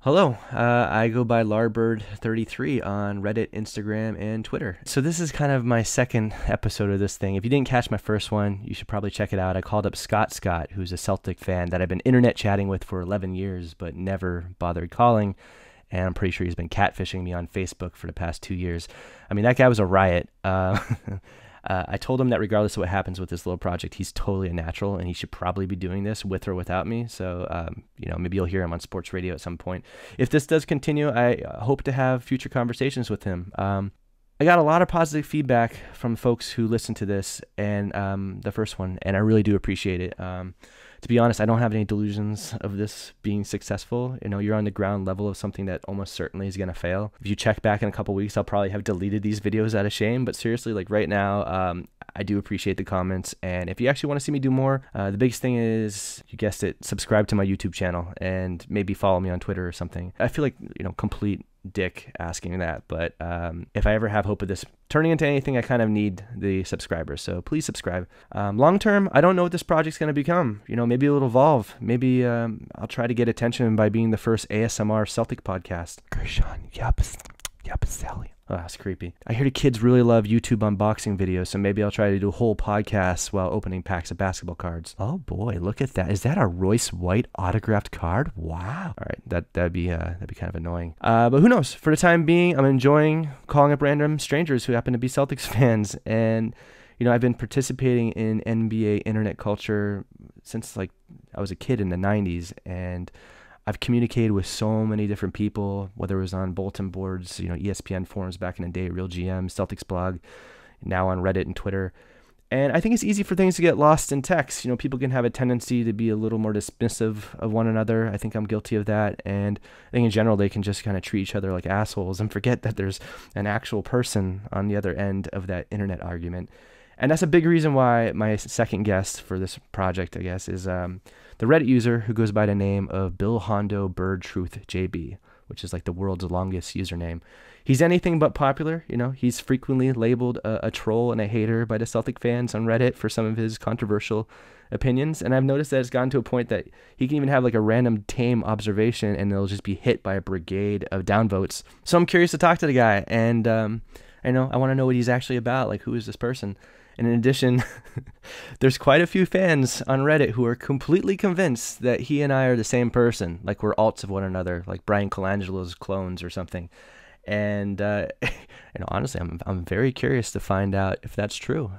Hello, I go by LarBird33 on Reddit, Instagram, and Twitter. So this is kind of my second episode of this thing. If you didn't catch my first one, you should probably check it out. I called up Scott, who's a Celtic fan that I've been internet chatting with for 11 years, but never bothered calling. And I'm pretty sure he's been catfishing me on Facebook for the past 2 years. I mean, that guy was a riot. I told him that regardless of what happens with this little project, he's totally a natural, and he should probably be doing this with or without me. So, maybe you'll hear him on sports radio at some point. If this does continue, I hope to have future conversations with him. I got a lot of positive feedback from folks who listened to this and the first one, and I really do appreciate it. To be honest, I don't have any delusions of this being successful. You're on the ground level of something that almost certainly is going to fail. If you check back in a couple weeks, I'll probably have deleted these videos out of shame. But seriously, like right now, I do appreciate the comments. And if you actually want to see me do more, the biggest thing is, you guessed it, subscribe to my YouTube channel and maybe follow me on Twitter or something. I feel like, complete dick asking that, but if I ever have hope of this turning into anything, I kind of need the subscribers, so please subscribe. Long term, I don't know what this project's going to become. Maybe it'll evolve. Maybe I'll try to get attention by being the first ASMR Celtic podcast. Gershon, Sally. Oh, that's creepy. I hear the kids really love YouTube unboxing videos, so maybe I'll try to do a whole podcast while opening packs of basketball cards. Oh boy, look at that. Is that a Royce White autographed card? Wow. All right, that'd be kind of annoying. But who knows? For the time being, I'm enjoying calling up random strangers who happen to be Celtics fans, and I've been participating in NBA internet culture since like I was a kid in the 90s, and I've communicated with so many different people, whether it was on bulletin boards, ESPN forums back in the day, Real GM, Celtics blog, now on Reddit and Twitter. And I think it's easy for things to get lost in text. People can have a tendency to be a little more dismissive of one another. I think I'm guilty of that. And I think in general, they can just kind of treat each other like assholes and forget that there's an actual person on the other end of that internet argument. And that's a big reason why my second guest for this project, I guess, is the Reddit user who goes by the name of BillHondoBirdTruthJB, which is like the world's longest username. He's anything but popular. He's frequently labeled a troll and a hater by the Celtic fans on Reddit for some of his controversial opinions. And I've noticed that it's gotten to a point that he can even have like a random tame observation and it'll just be hit by a brigade of downvotes. So I'm curious to talk to the guy, and I want to know what he's actually about. Like, who is this person? And in addition, there's quite a few fans on Reddit who are completely convinced that he and I are the same person, like we're alts of one another, like Brian Colangelo's clones or something. And honestly, I'm very curious to find out if that's true.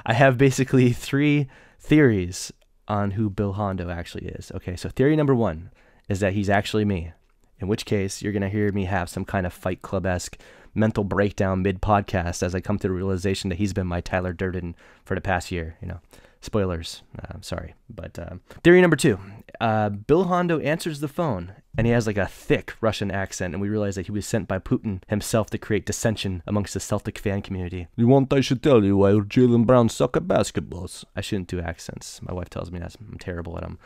I have basically 3 theories on who BillHondo actually is. Okay, so theory number 1 is that he's actually me, in which case you're going to hear me have some kind of Fight Club-esque mental breakdown mid-podcast as I come to the realization that he's been my Tyler Durden for the past year. Spoilers, sorry. But theory number 2, BillHondo answers the phone, and he has like a thick Russian accent, and we realize that he was sent by Putin himself to create dissension amongst the Celtic fan community. You want I should tell you why Jaylen Brown suck at basketballs? I shouldn't do accents. My wife tells me that I'm terrible at them.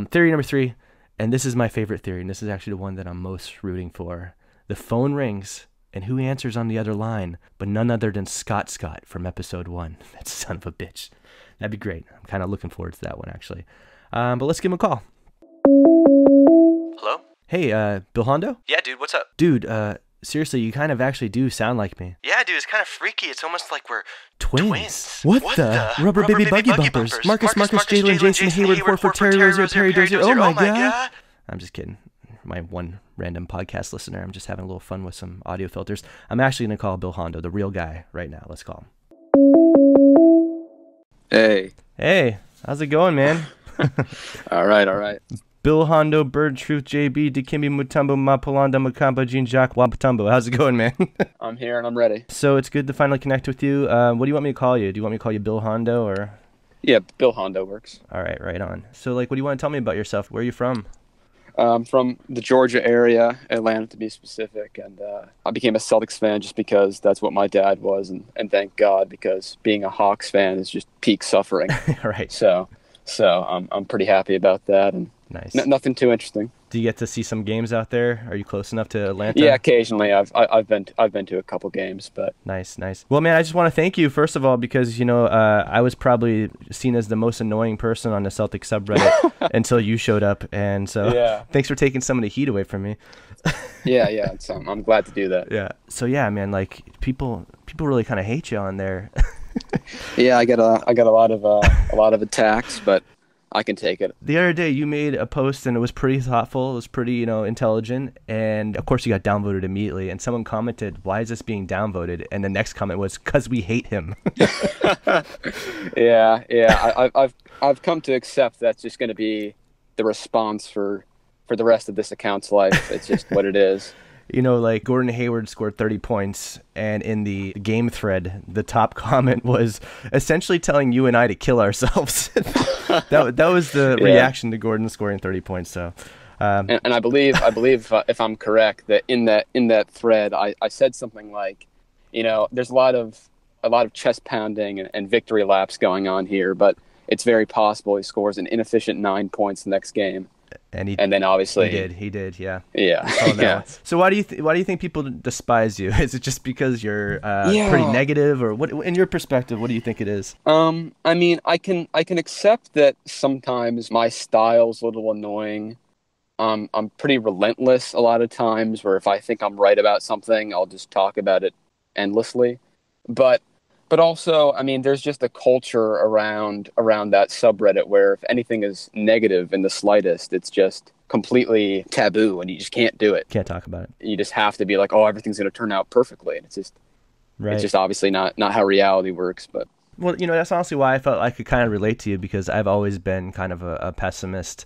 Theory number 3, and this is my favorite theory, and this is actually the one that I'm most rooting for. The phone rings, and who answers on the other line but none other than Scott from episode 1. That son of a bitch. That'd be great. I'm kind of looking forward to that one, actually. But let's give him a call. Hello? Hey, BillHondo? Yeah, dude, what's up? Dude, seriously, you kind of actually do sound like me. Yeah, dude, it's kind of freaky. It's almost like we're twins. What the? Rubber baby buggy bumpers. Marcus, Jaylen, Jason, Hayward, 4 for Terry, Rozier, Perry, Dozier. Oh my god. I'm just kidding. My one random podcast listener. I'm just having a little fun with some audio filters. I'm actually going to call BillHondo, the real guy, right now. Let's call him. Hey, how's it going, man? All right. BillHondoBirdTruthJB, Dikimbi Mutombo, Mapalanda, Makamba, Jean Jacques, Wapatumbo. How's it going, man? I'm here and I'm ready. So it's good to finally connect with you. What do you want me to call you? Do you want me to call you BillHondo or? Yeah, BillHondo works. All right on. So like, what do you want to tell me about yourself? Where are you from? From the Georgia area, Atlanta to be specific, and I became a Celtics fan just because that's what my dad was, and thank God, because being a Hawks fan is just peak suffering. Right. So I'm pretty happy about that, and nice. Nothing too interesting. Do you get to see some games out there? Are you close enough to Atlanta? Yeah, occasionally. I've been to a couple games, but nice. Well, man, I just want to thank you first of all because I was probably seen as the most annoying person on the Celtic subreddit until you showed up, and so thanks for taking some of the heat away from me. yeah. I'm glad to do that. Yeah. So yeah, man, like people really kind of hate you on there. Yeah, I got a lot of attacks, but I can take it. The other day you made a post and it was pretty thoughtful. It was pretty, intelligent. And of course you got downvoted immediately. And someone commented, "Why is this being downvoted?" And the next comment was, "'Cause we hate him." Yeah. I've come to accept that's just going to be the response for the rest of this account's life. It's just what it is. Like Gordon Hayward scored 30 points, and in the game thread, the top comment was essentially telling you and I to kill ourselves. that was the reaction to Gordon scoring 30 points. So, and I believe if I'm correct, that in that thread, I said something like, there's a lot of chest pounding and victory laps going on here, but it's very possible he scores an inefficient 9 points the next game. And then obviously he did, yeah. Yeah. So why do you think people despise you? Is it just because you're pretty negative, or what? In your perspective, what do you think it is? I mean, I can accept that sometimes my style's a little annoying. I'm pretty relentless a lot of times, where if I think I'm right about something, I'll just talk about it endlessly. But also, I mean, there's just a culture around that subreddit where if anything is negative in the slightest, it's just completely taboo and you just can't do it. Can't talk about it. You just have to be like, oh, everything's going to turn out perfectly. And it's just obviously not how reality works. But well, that's honestly why I felt I could kind of relate to you, because I've always been kind of a pessimist.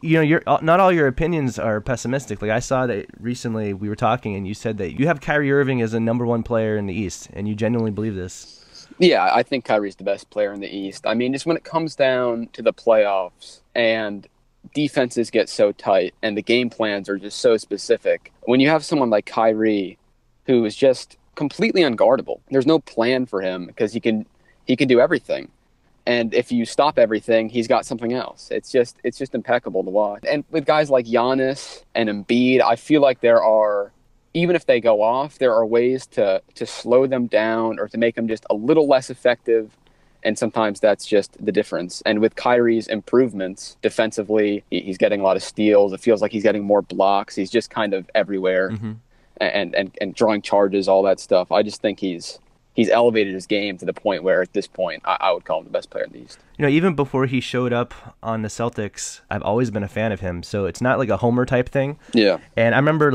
Not all your opinions are pessimistic. Like I saw that recently we were talking and you said that you have Kyrie Irving as a #1 player in the East, and you genuinely believe this. Yeah, I think Kyrie's the best player in the East. I mean, just when it comes down to the playoffs and defenses get so tight and the game plans are just so specific, when you have someone like Kyrie who is just completely unguardable, there's no plan for him because he can do everything. And if you stop everything, he's got something else. It's just impeccable to watch. And with guys like Giannis and Embiid, I feel like even if they go off, there are ways to slow them down or to make them just a little less effective. And sometimes that's just the difference. And with Kyrie's improvements defensively, he's getting a lot of steals. It feels like he's getting more blocks. He's just kind of everywhere and drawing charges, all that stuff. I just think he's elevated his game to the point where at this point I would call him the best player in the East. Even before he showed up on the Celtics, I've always been a fan of him. So it's not like a homer type thing. Yeah. And I remember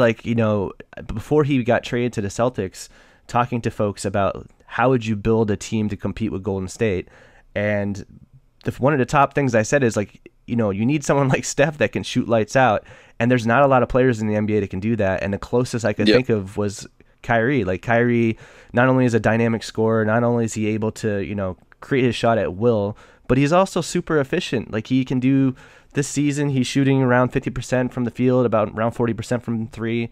before he got traded to the Celtics, talking to folks about how would you build a team to compete with Golden State. And one of the top things I said is you need someone like Steph that can shoot lights out. And there's not a lot of players in the NBA that can do that. And the closest I could think of was Kyrie. Like Kyrie not only is a dynamic scorer, not only is he able to, create his shot at will, but he's also super efficient. Like he can do this season, he's shooting around 50% from the field, about around 40% from three.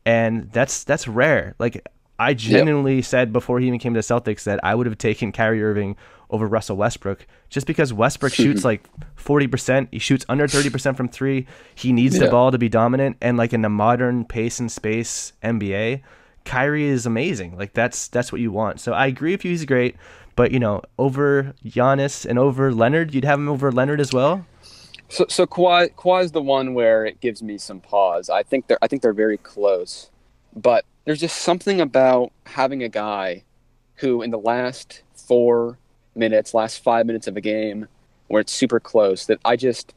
And that's rare. Like I genuinely said before he even came to the Celtics that I would have taken Kyrie Irving over Russell Westbrook, just because Westbrook shoots like 40%. He shoots under 30% from three. He needs the ball to be dominant. And like in the modern pace and space NBA, Kyrie is amazing. Like that's what you want. So I agree with you, he's great. But over Giannis and over Leonard, you'd have him over Leonard as well. So Kawhi's the one where it gives me some pause. I think they're very close, but there's just something about having a guy who in the last 5 minutes of a game where it's super close, that I just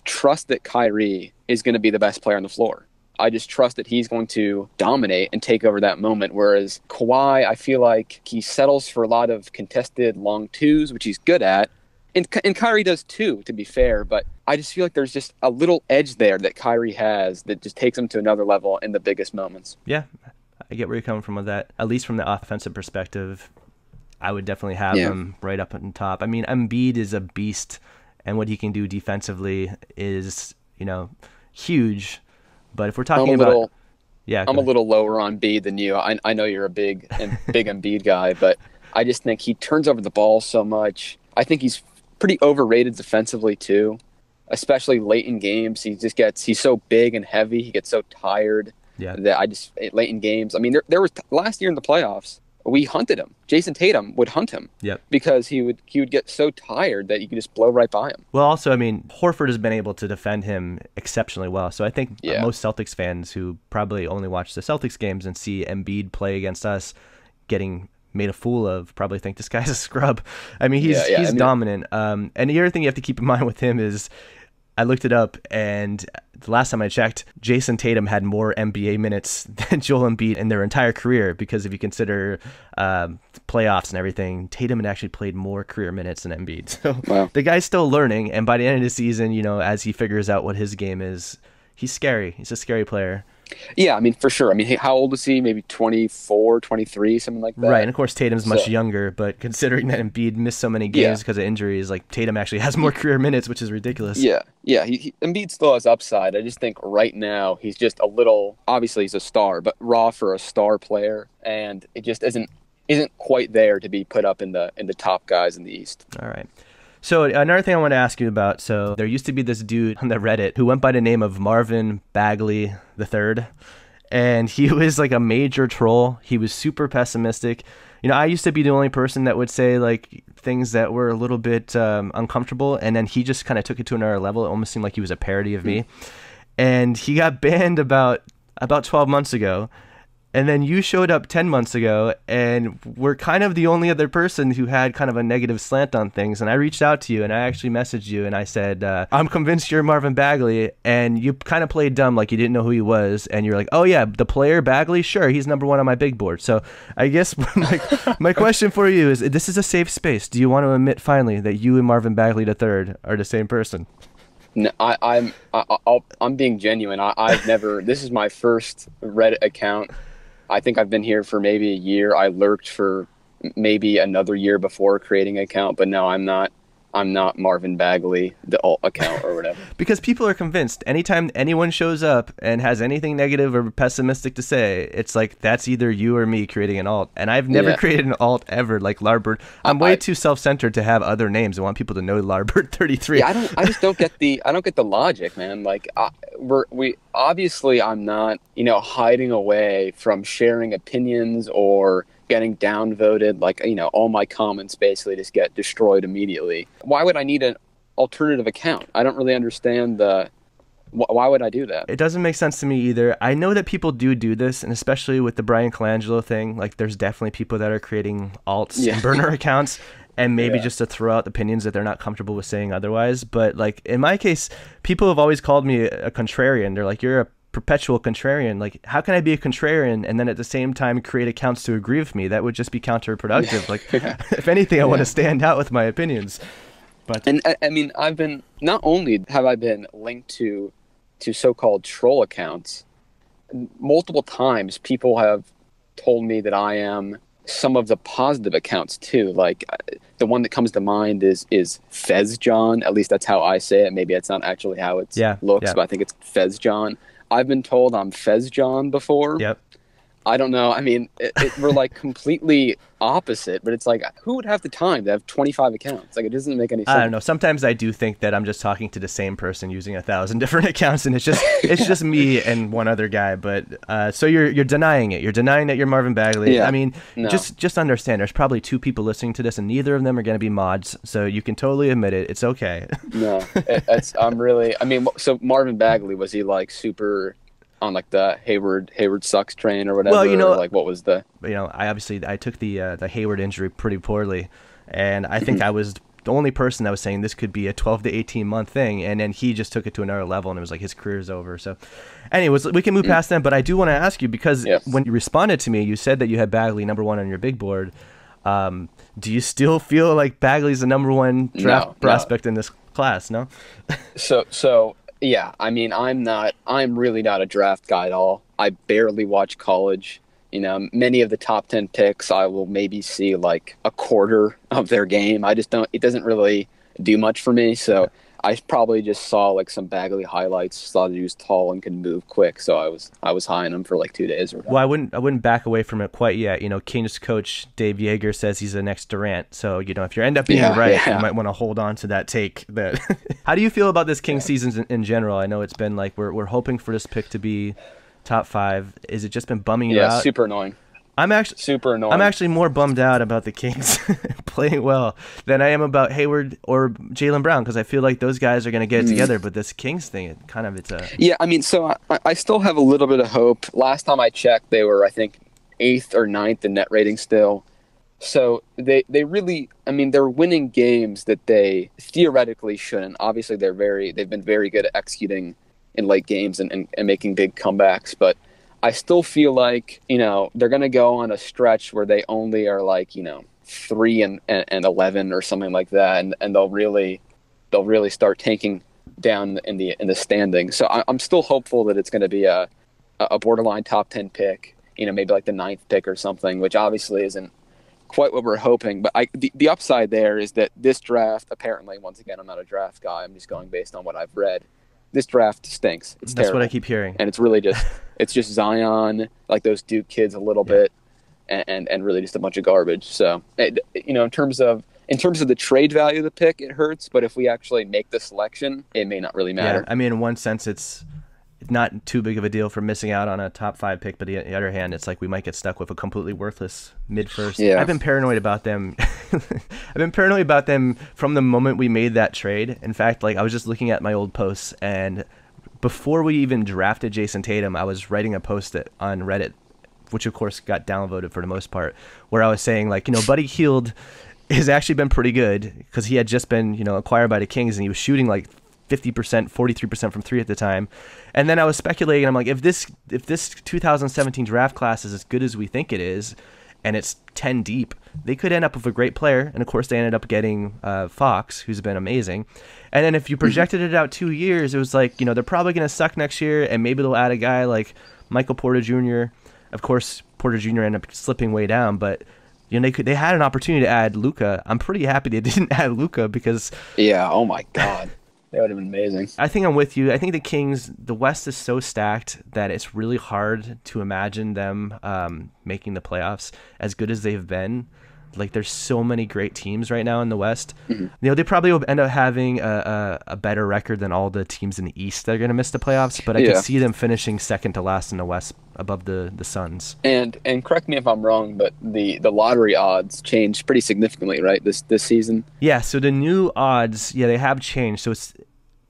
trust that Kyrie is going to be the best player on the floor. I just trust that he's going to dominate and take over that moment. Whereas Kawhi, I feel like he settles for a lot of contested long twos, which he's good at. And Kyrie does too, to be fair. But I just feel like there's just a little edge there that Kyrie has that just takes him to another level in the biggest moments. Yeah, I get where you're coming from with that. At least from the offensive perspective, I would definitely have him right up on top. I mean, Embiid is a beast, and what he can do defensively is, huge. But if we're talking about... I'm a little lower on Embiid than you. I know you're a big Embiid guy, but I just think he turns over the ball so much. I think he's pretty overrated defensively too. especially late in games. He's so big and heavy. He gets so tired that late in games. I mean, there was last year in the playoffs, we hunted him. Jason Tatum would hunt him because he would get so tired that you could just blow right by him. Well, also, I mean, Horford has been able to defend him exceptionally well. So I think most Celtics fans who probably only watch the Celtics games and see Embiid play against us getting made a fool of probably think this guy's a scrub. I mean, he's dominant. And the other thing you have to keep in mind with him is, I looked it up, and the last time I checked, Jason Tatum had more NBA minutes than Joel Embiid in their entire career, because if you consider playoffs and everything, Tatum had actually played more career minutes than Embiid. So the guy's still learning, and by the end of the season, you know, as he figures out what his game is, he's scary. He's a scary player. Yeah, I mean, for sure. I mean, how old is he? Maybe 24, 23, something like that. Right, and of course Tatum's much younger, but considering that Embiid missed so many games because of injuries, like Tatum actually has more career minutes, which is ridiculous. Yeah, Embiid still has upside. I just think right now he's just a little, obviously he's a star, but raw for a star player, and it just isn't quite there to be put up in the top guys in the East. All right. So another thing I want to ask you about, so there used to be this dude on the Reddit who went by the name of Marvin Bagley III, and he was like a major troll. He was super pessimistic. You know, I used to be the only person that would say like things that were a little bit uncomfortable, and then he just kind of took it to another level. It almost seemed like he was a parody of me. And he got banned about 12 months ago. And then you showed up 10 months ago, and we're kind of the only other person who had kind of a negative slant on things. And I reached out to you, and I actually messaged you, and I said, I'm convinced you're Marvin Bagley. And you kind of played dumb, like you didn't know who he was. And you're like, oh, yeah, the player Bagley? Sure, he's number one on my big board. So I guess my question for you is, this is a safe space. Do you want to admit finally that you and Marvin Bagley III are the same person? No, I'm being genuine. I've never, this is my first Reddit account. I think I've been here for maybe a year. I lurked for maybe another year before creating an account, but no, I'm not Marvin Bagley, the alt account or whatever. Because people are convinced anytime anyone shows up and has anything negative or pessimistic to say, it's like that's either you or me creating an alt. And I've never created an alt ever, like Larbird. I'm way too self-centered to have other names. I want people to know Larbird 33. Yeah, I just don't get the logic, man. Like we obviously I'm not, you know, hiding away from sharing opinions or getting downvoted. Like, you know, all my comments basically just get destroyed immediately. Why would I need an alternative account? I don't really understand why would I do that? It doesn't make sense to me either. I know that people do this, and especially with the Brian Colangelo thing, like there's definitely people that are creating alts and burner accounts, and maybe just to throw out opinions that they're not comfortable with saying otherwise. But like in my case, people have always called me a contrarian. They're like, you're a perpetual contrarian. Like, how can I be a contrarian and then at the same time create accounts to agree with me? That would just be counterproductive. Like, if anything, I want to stand out with my opinions. But and I mean, I've been, not only have I been linked to so-called troll accounts, multiple times people have told me that I am some of the positive accounts too. Like the one that comes to mind is Fez John. At least that's how I say it. Maybe that's not actually how it looks, but I think it's Fez John. I've been told I'm Fez John before. Yep. I don't know. I mean, we're like completely opposite, but it's like, who would have the time to have 25 accounts? Like, it doesn't make any sense. I don't know. Sometimes I do think that I'm just talking to the same person using 1,000 different accounts, and it's just me and one other guy. But so you're denying it. You're denying that you're Marvin Bagley. Yeah. I mean, just understand. There's probably 2 people listening to this, and neither of them are going to be mods. So you can totally admit it. It's okay. No, I'm really. I mean, so Marvin Bagley, was he like super on like the Hayward sucks train or whatever? Well, you know, like what was the? You know, I took the Hayward injury pretty poorly, and I think I was the only person that was saying this could be a 12 to 18 month thing, and then he just took it to another level, and it was like his career's over. So, anyways, we can move past them. But I do want to ask you, because when you responded to me, you said that you had Bagley number 1 on your big board. Do you still feel like Bagley's the number 1 draft prospect in this class? No. So. Yeah, I mean, I'm really not a draft guy at all. I barely watch college. You know, many of the top 10 picks, I will maybe see like a quarter of their game. I just don't, it doesn't really do much for me. So I probably just saw like some Bagley highlights, saw that he was tall and could move quick, so I was high on him for like 2 days or whatever. Well, I wouldn't back away from it quite yet. Kings coach Dave Yeager says he's the next Durant. So, if you end up being right, you might want to hold on to that take. That How do you feel about this Kings season in general? I know it's been like we're hoping for this pick to be top 5. Is it just been bumming you out? Yeah, super annoying. I'm actually more bummed out about the Kings playing well than I am about Hayward or Jaylen Brown, because I feel like those guys are going to get it together. But this Kings thing, it's a... Yeah, I mean, so I still have a little bit of hope. Last time I checked, they were, I think, 8th or 9th in net rating still. So they really, I mean, they're winning games that they theoretically shouldn't. Obviously, they've been very good at executing in late games and making big comebacks, but I still feel like, they're going to go on a stretch where they only are like, 3 and 11 or something like that. And they'll really start tanking down in the standings. So I'm still hopeful that it's going to be a borderline top 10 pick, maybe like the 9th pick or something, which obviously isn't quite what we're hoping. But the upside there is that this draft, apparently, once again, I'm not a draft guy. I'm just going based on what I've read. This draft stinks. It's That's terrible. what I keep hearing. And it's really just Zion, like those Duke kids a little bit, and really just a bunch of garbage. So, in terms of the trade value of the pick, it hurts. But if we actually make the selection, it may not really matter. Yeah, I mean, in one sense, it's not too big of a deal for missing out on a top 5 pick, but on the other hand, it's like we might get stuck with a completely worthless mid-first. Yeah. I've been paranoid about them. I've been paranoid about them from the moment we made that trade. In fact, like I was just looking at my old posts, and before we even drafted Jason Tatum, I was writing a post on Reddit, which of course got downvoted for the most part, where I was saying like, Buddy Hield has actually been pretty good because he had just been, acquired by the Kings, and he was shooting like 50%, 43% from 3 at the time. And then I was speculating, I'm like, if this 2017 draft class is as good as we think it is, and it's 10 deep, they could end up with a great player. And of course, they ended up getting Fox, who's been amazing. And then if you projected it out 2 years, it was like, they're probably going to suck next year, and maybe they'll add a guy like Michael Porter Jr. Of course, Porter Jr. ended up slipping way down, but they had an opportunity to add Luka. I'm pretty happy they didn't add Luka because... Yeah, oh my God. That would have been amazing. I think I'm with you. I think the Kings, the West is so stacked that it's really hard to imagine them making the playoffs as good as they've been. Like, there's so many great teams right now in the West. Mm-hmm. They probably will end up having a better record than all the teams in the East that are going to miss the playoffs, but I could see them finishing second to last in the West above the Suns. And correct me if I'm wrong, but the lottery odds changed pretty significantly, right, this season? Yeah, so the new odds, they have changed. So it's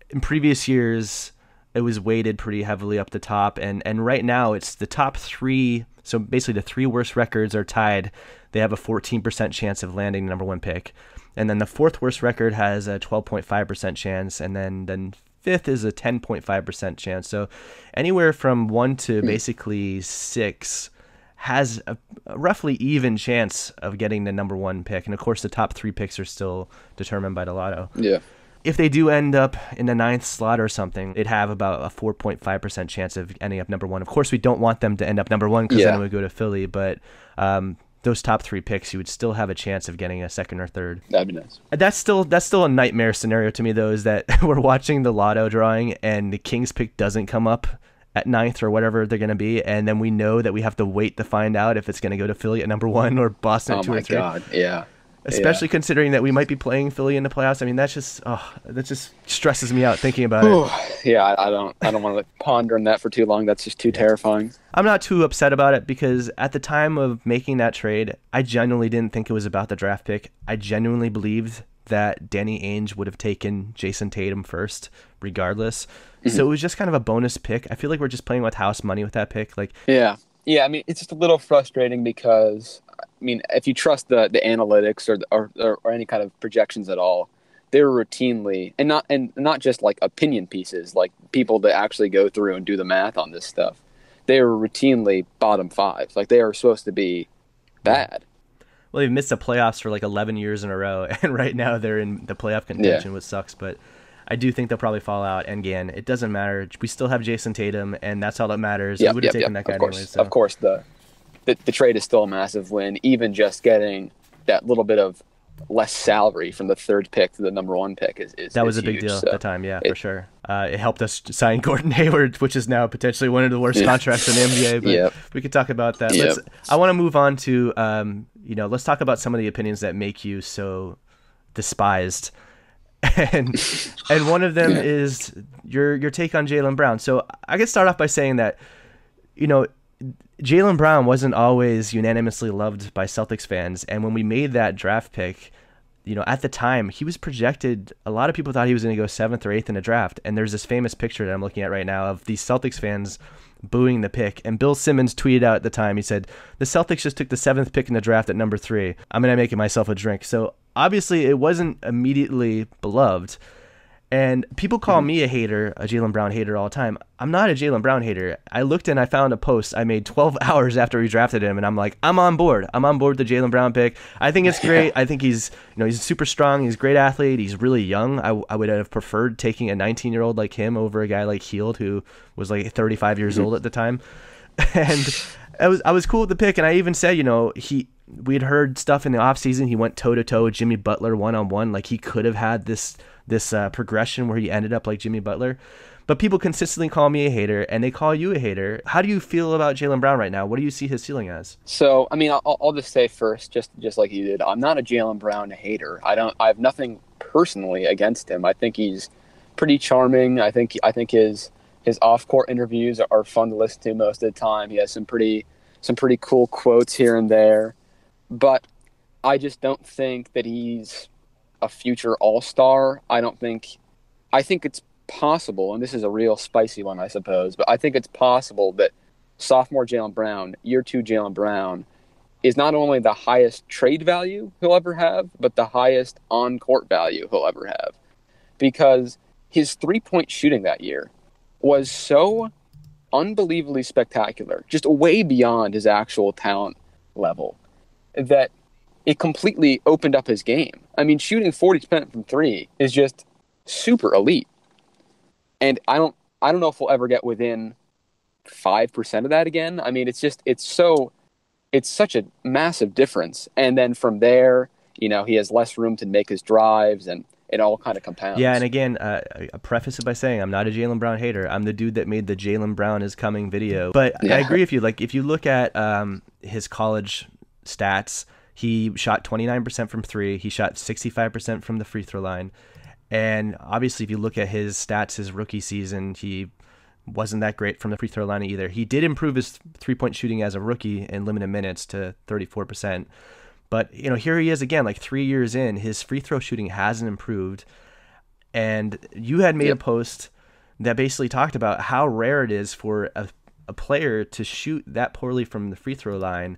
in previous years, it was weighted pretty heavily up the top, and right now it's the top 3. So basically the 3 worst records are tied. They have a 14% chance of landing the number 1 pick. And then the 4th worst record has a 12.5% chance. And then 5th is a 10.5% chance. So anywhere from 1 to basically 6 has a roughly even chance of getting the number 1 pick. And of course, the top 3 picks are still determined by the lotto. Yeah. If they do end up in the 9th slot or something, they'd have about a 4.5% chance of ending up number 1. Of course, we don't want them to end up number 1 because then it would go to Philly. But those top 3 picks, you would still have a chance of getting a 2nd or 3rd. That'd be nice. That's still a nightmare scenario to me, though, is that we're watching the lotto drawing and the Kings pick doesn't come up at 9th or whatever they're going to be, and then we know that we have to wait to find out if it's going to go to Philly at number 1 or Boston at 2 or 3. Oh my God, yeah. Especially considering that we might be playing Philly in the playoffs. I mean, that just stresses me out thinking about it. Yeah, I don't want to ponder on that for too long. That's just too terrifying. I'm not too upset about it because at the time of making that trade, I genuinely didn't think it was about the draft pick. I genuinely believed that Danny Ainge would have taken Jason Tatum first, regardless. Mm-hmm. So it was just kind of a bonus pick. I feel like we're just playing with house money with that pick. Yeah. I mean, it's just a little frustrating because, I mean, if you trust the analytics or any kind of projections at all, they were routinely and not just like opinion pieces, like people that actually go through and do the math on this stuff. They were routinely bottom 5. Like, they are supposed to be bad. Well, they've missed the playoffs for like 11 years in a row, and right now they're in the playoff contention, which sucks. But I do think they'll probably fall out. And again, it doesn't matter. We still have Jason Tatum, and that's all that matters. We would have taken that guy anyway. So. Of course, the trade is still a massive win. Even just getting that little bit of less salary from the third pick to the number 1 pick that was is a big huge. deal So at the time. Yeah, for sure. It helped us sign Gordon Hayward, which is now potentially one of the worst contracts in the NBA. But we could talk about that. I want to move on to let's talk about some of the opinions that make you so despised. And one of them is your take on Jaylen Brown. So I could start off by saying that, Jaylen Brown wasn't always unanimously loved by Celtics fans. And when we made that draft pick, at the time, he was projected, a lot of people thought he was going to go 7th or 8th in the draft. And there's this famous picture that I'm looking at right now of these Celtics fans booing the pick. And Bill Simmons tweeted out at the time, he said, "The Celtics just took the 7th pick in the draft at number 3. I'm going to make myself a drink." So obviously it wasn't immediately beloved. And people call me a hater, a Jaylen Brown hater all the time. I'm not a Jaylen Brown hater. I looked and I found a post I made 12 hours after we drafted him, and I'm like, I'm on board. I'm on board with the Jaylen Brown pick. I think it's great. I think he's super strong. He's a great athlete. He's really young. I would have preferred taking a 19-year-old like him over a guy like Hield, who was like 35 years old at the time. And I was cool with the pick, and I even said, we had heard stuff in the offseason. He went toe-to-toe with Jimmy Butler one-on-one. Like, he could have had this progression where he ended up like Jimmy Butler. But people consistently call me a hater, and they call you a hater. How do you feel about Jaylen Brown right now? What do you see his ceiling as? So, I mean, I'll just say first, just like you did, I'm not a Jaylen Brown hater. I have nothing personally against him. I think he's pretty charming. I think his off-court interviews are fun to listen to most of the time. He has some pretty cool quotes here and there. But I just don't think that he's a future all-star. I think it's possible, and this is a real spicy one, I suppose, but I think it's possible that sophomore Jaylen Brown, year 2 Jaylen Brown, is not only the highest trade value he'll ever have, but the highest on-court value he'll ever have. Because his three-point shooting that year was so unbelievably spectacular, just way beyond his actual talent level, that it completely opened up his game. I mean, shooting 40% from 3 is just super elite. And I don't know if we'll ever get within 5% of that again. I mean, it's such a massive difference. And then from there, he has less room to make his drives, and it all kind of compounds. Yeah, and again, I preface it by saying I'm not a Jaylen Brown hater. I'm the dude that made the Jaylen Brown is coming video. But I agree with you. Like, if you look at his college stats, he shot 29% from 3. He shot 65% from the free throw line. And obviously, if you look at his stats his rookie season, he wasn't that great from the free throw line either. He did improve his three-point shooting as a rookie in limited minutes to 34%. But, here he is again, like 3 years in, his free throw shooting hasn't improved. And you had made a post that basically talked about how rare it is for a player to shoot that poorly from the free throw line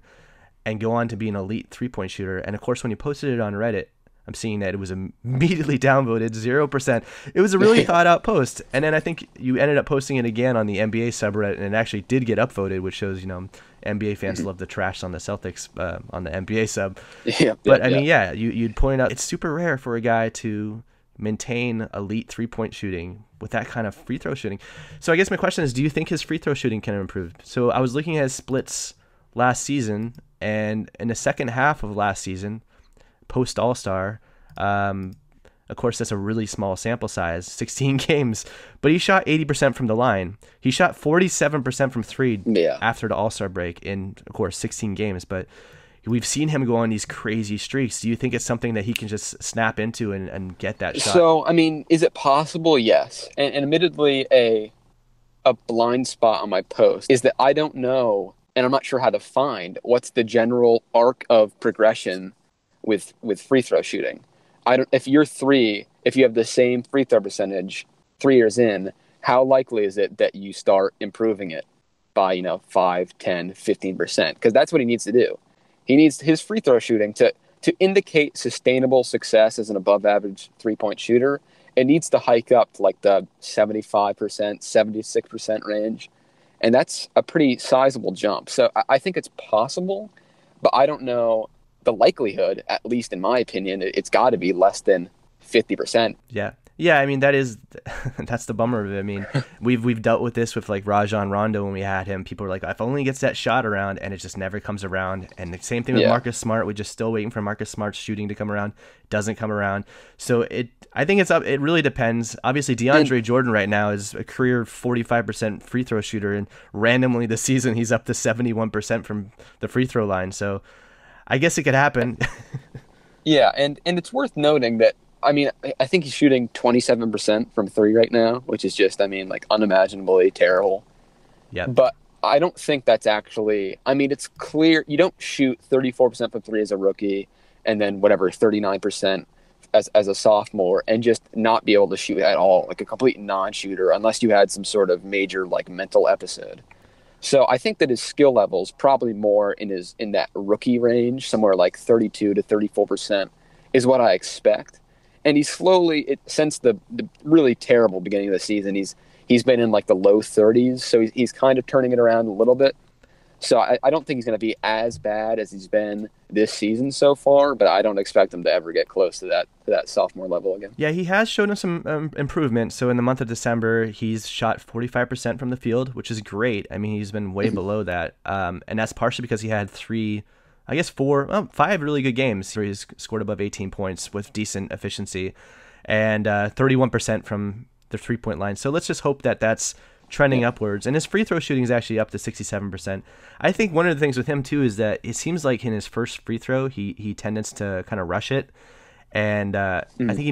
and go on to be an elite three-point shooter. And of course, when you posted it on Reddit, I'm seeing that it was immediately downvoted, 0%. It was a really thought-out post. And then I think you ended up posting it again on the NBA subreddit, and it actually did get upvoted, which shows, NBA fans love the trash on the Celtics on the NBA sub. But I mean, you'd point out it's super rare for a guy to maintain elite three-point shooting with that kind of free throw shooting. So I guess my question is, do you think his free throw shooting can improve? So I was looking at his splits last season, and in the second half of last season, post All-Star, of course that's a really small sample size, 16 games, but he shot 80% from the line. He shot 47% from 3 after the All-Star break in, of course, 16 games. But we've seen him go on these crazy streaks. Do you think it's something that he can just snap into and get that shot? So, I mean, is it possible? Yes. And admittedly, a blind spot on my post is that I don't know, and I'm not sure how to find what's the general arc of progression with free throw shooting. If you have the same free throw percentage 3 years in, how likely is it that you start improving it by 5, 10, 15%? Because that's what he needs to do. He needs his free throw shooting to indicate sustainable success as an above average 3-point shooter. It needs to hike up to like the 75%, 76% range, and that's a pretty sizable jump. So I think it's possible, but I don't know the likelihood, at least in my opinion. It's got to be less than 50%. Yeah. Yeah, I mean that's the bummer of it. I mean, we've dealt with this with like Rajon Rondo when we had him. People were like, if only he gets that shot around, and it just never comes around. And the same thing with Marcus Smart. We're just still waiting for Marcus Smart's shooting to come around. Doesn't come around. So I think it's up. It really depends. Obviously, DeAndre Jordan right now is a career 45% free throw shooter, and randomly this season he's up to 71% from the free throw line. So I guess it could happen. Yeah, and it's worth noting that, I mean, I think he's shooting 27% from three right now, which is just, I mean, like unimaginably terrible. Yeah. But I don't think that's actually, I mean, it's clear you don't shoot 34% from three as a rookie and then whatever, 39% as a sophomore and just not be able to shoot at all, like a complete non-shooter, unless you had some sort of major like mental episode. So I think that his skill level is probably more in that rookie range, somewhere like 32 to 34% is what I expect. And he's slowly, since the really terrible beginning of the season, he's been in like the low 30s. So he's kind of turning it around a little bit. So I don't think he's going to be as bad as he's been this season so far, but I don't expect him to ever get close to that sophomore level again. Yeah, he has shown us some improvement. So in the month of December, he's shot 45% from the field, which is great. I mean, he's been way below that. And that's partially because he had five really good games where he's scored above 18 points with decent efficiency and 31% from the three-point line. So let's just hope that that's trending upwards. And his free throw shooting is actually up to 67%. I think one of the things with him too is that it seems like in his first free throw he tends to kind of rush it, and I think he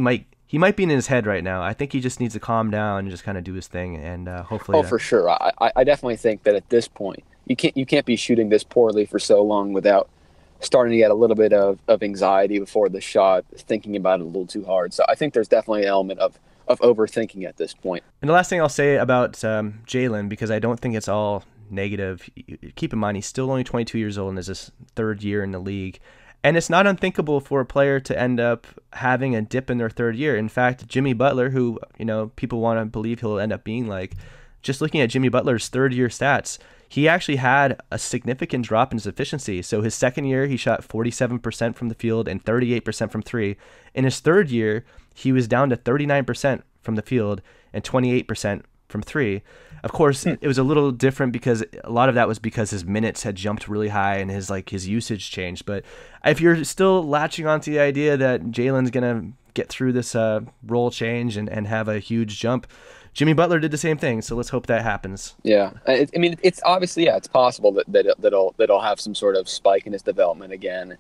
might be in his head right now. I think he just needs to calm down and just kind of do his thing, and hopefully. For sure. I definitely think that at this point you can't be shooting this poorly for so long without starting to get a little bit of anxiety before the shot, thinking about it a little too hard. So I think there's definitely an element of overthinking at this point. And the last thing I'll say about Jaylen, because I don't think it's all negative, keep in mind he's still only 22 years old and is his third year in the league. And it's not unthinkable for a player to end up having a dip in their third year. In fact, Jimmy Butler, who people want to believe he'll end up being like, just looking at Jimmy Butler's third year stats, he actually had a significant drop in his efficiency. So his second year, he shot 47% from the field and 38% from three. In his third year, he was down to 39% from the field and 28% from three. Of course, it was a little different because a lot of that was because his minutes had jumped really high and his usage changed. But if you're still latching onto the idea that Jaylen's going to get through this role change and have a huge jump, Jimmy Butler did the same thing, so let's hope that happens. Yeah, I mean, it's obviously, it's possible that it'll have some sort of spike in his development again.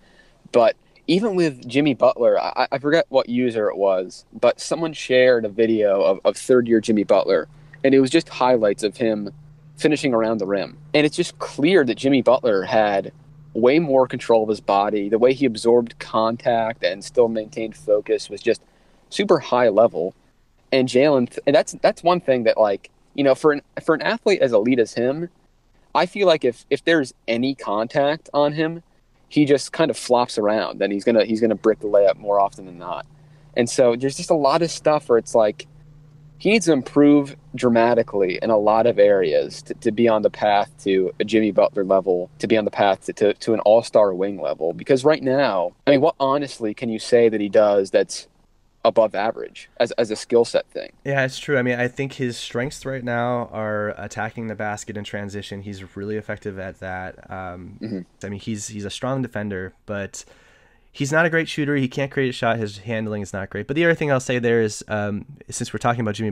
But even with Jimmy Butler, I forget what user it was, but someone shared a video of third-year Jimmy Butler, and it was just highlights of him finishing around the rim. And it's just clear that Jimmy Butler had way more control of his body. The way he absorbed contact and still maintained focus was just super high level. And Jaylen, and that's one thing that, like, for an athlete as elite as him, I feel like if there's any contact on him, he just kind of flops around, and he's gonna brick the layup more often than not. And so there's just a lot of stuff where it's like he needs to improve dramatically in a lot of areas to be on the path to a Jimmy Butler level, to be on the path to an all-star wing level. Because right now, I mean, what honestly can you say that he does that's above average as a skill set thing? Yeah, it's true. I mean, I think his strengths right now are attacking the basket in transition. He's really effective at that. I mean, he's a strong defender, but he's not a great shooter. He can't create a shot. His handling is not great. But the other thing I'll say there is, since we're talking about Jimmy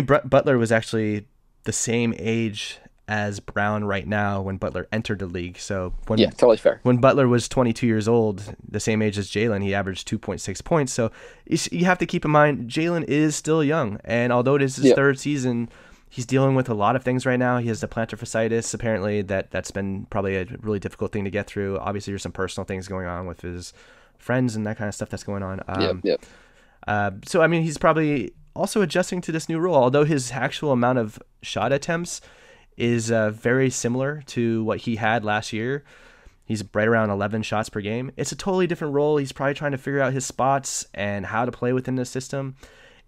Butler was actually the same age as Brown right now when Butler entered the league. So totally fair. When Butler was 22 years old, the same age as Jaylen, he averaged 2.6 points. So you have to keep in mind Jaylen is still young, and although it is his third season, he's dealing with a lot of things right now. He has the plantar fasciitis, apparently that's been probably a really difficult thing to get through. Obviously, there's some personal things going on with his friends and that kind of stuff that's going on. So I mean, he's probably also adjusting to this new role, although his actual amount of shot attempts is very similar to what he had last year. He's right around 11 shots per game. It's a totally different role. He's probably trying to figure out his spots and how to play within the system.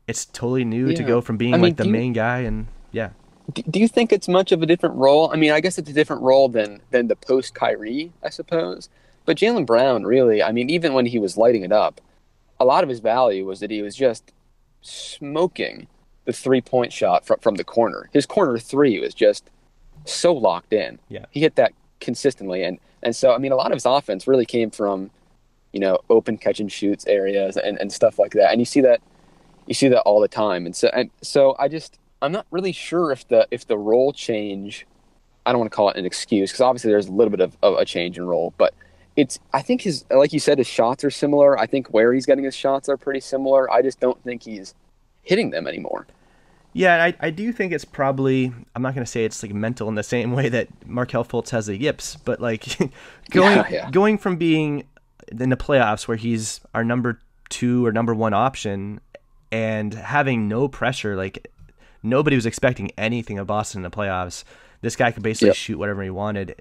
It's totally new to go from being the main guy. And do you think it's much of a different role? I mean, I guess it's a different role than the post Kyrie, I suppose. But Jaylen Brown, really, I mean, even when he was lighting it up, a lot of his value was that he was just smoking the 3-point shot from the corner. His corner three was just so locked in. Yeah. He hit that consistently. And so, I mean, a lot of his offense really came from, open catch and shoots areas and stuff like that. And you see that all the time. And so I'm not really sure if the role change, I don't want to call it an excuse, because obviously there's a little bit of a change in role, but I think like you said, his shots are similar. I think where he's getting his shots are pretty similar. I just don't think he's hitting them anymore. Yeah, I do think it's probably, I'm not going to say it's like mental in the same way that Markelle Fultz has the yips, but like going from being in the playoffs where he's our number 2 or number 1 option and having no pressure, like nobody was expecting anything of Boston in the playoffs. This guy could basically shoot whatever he wanted.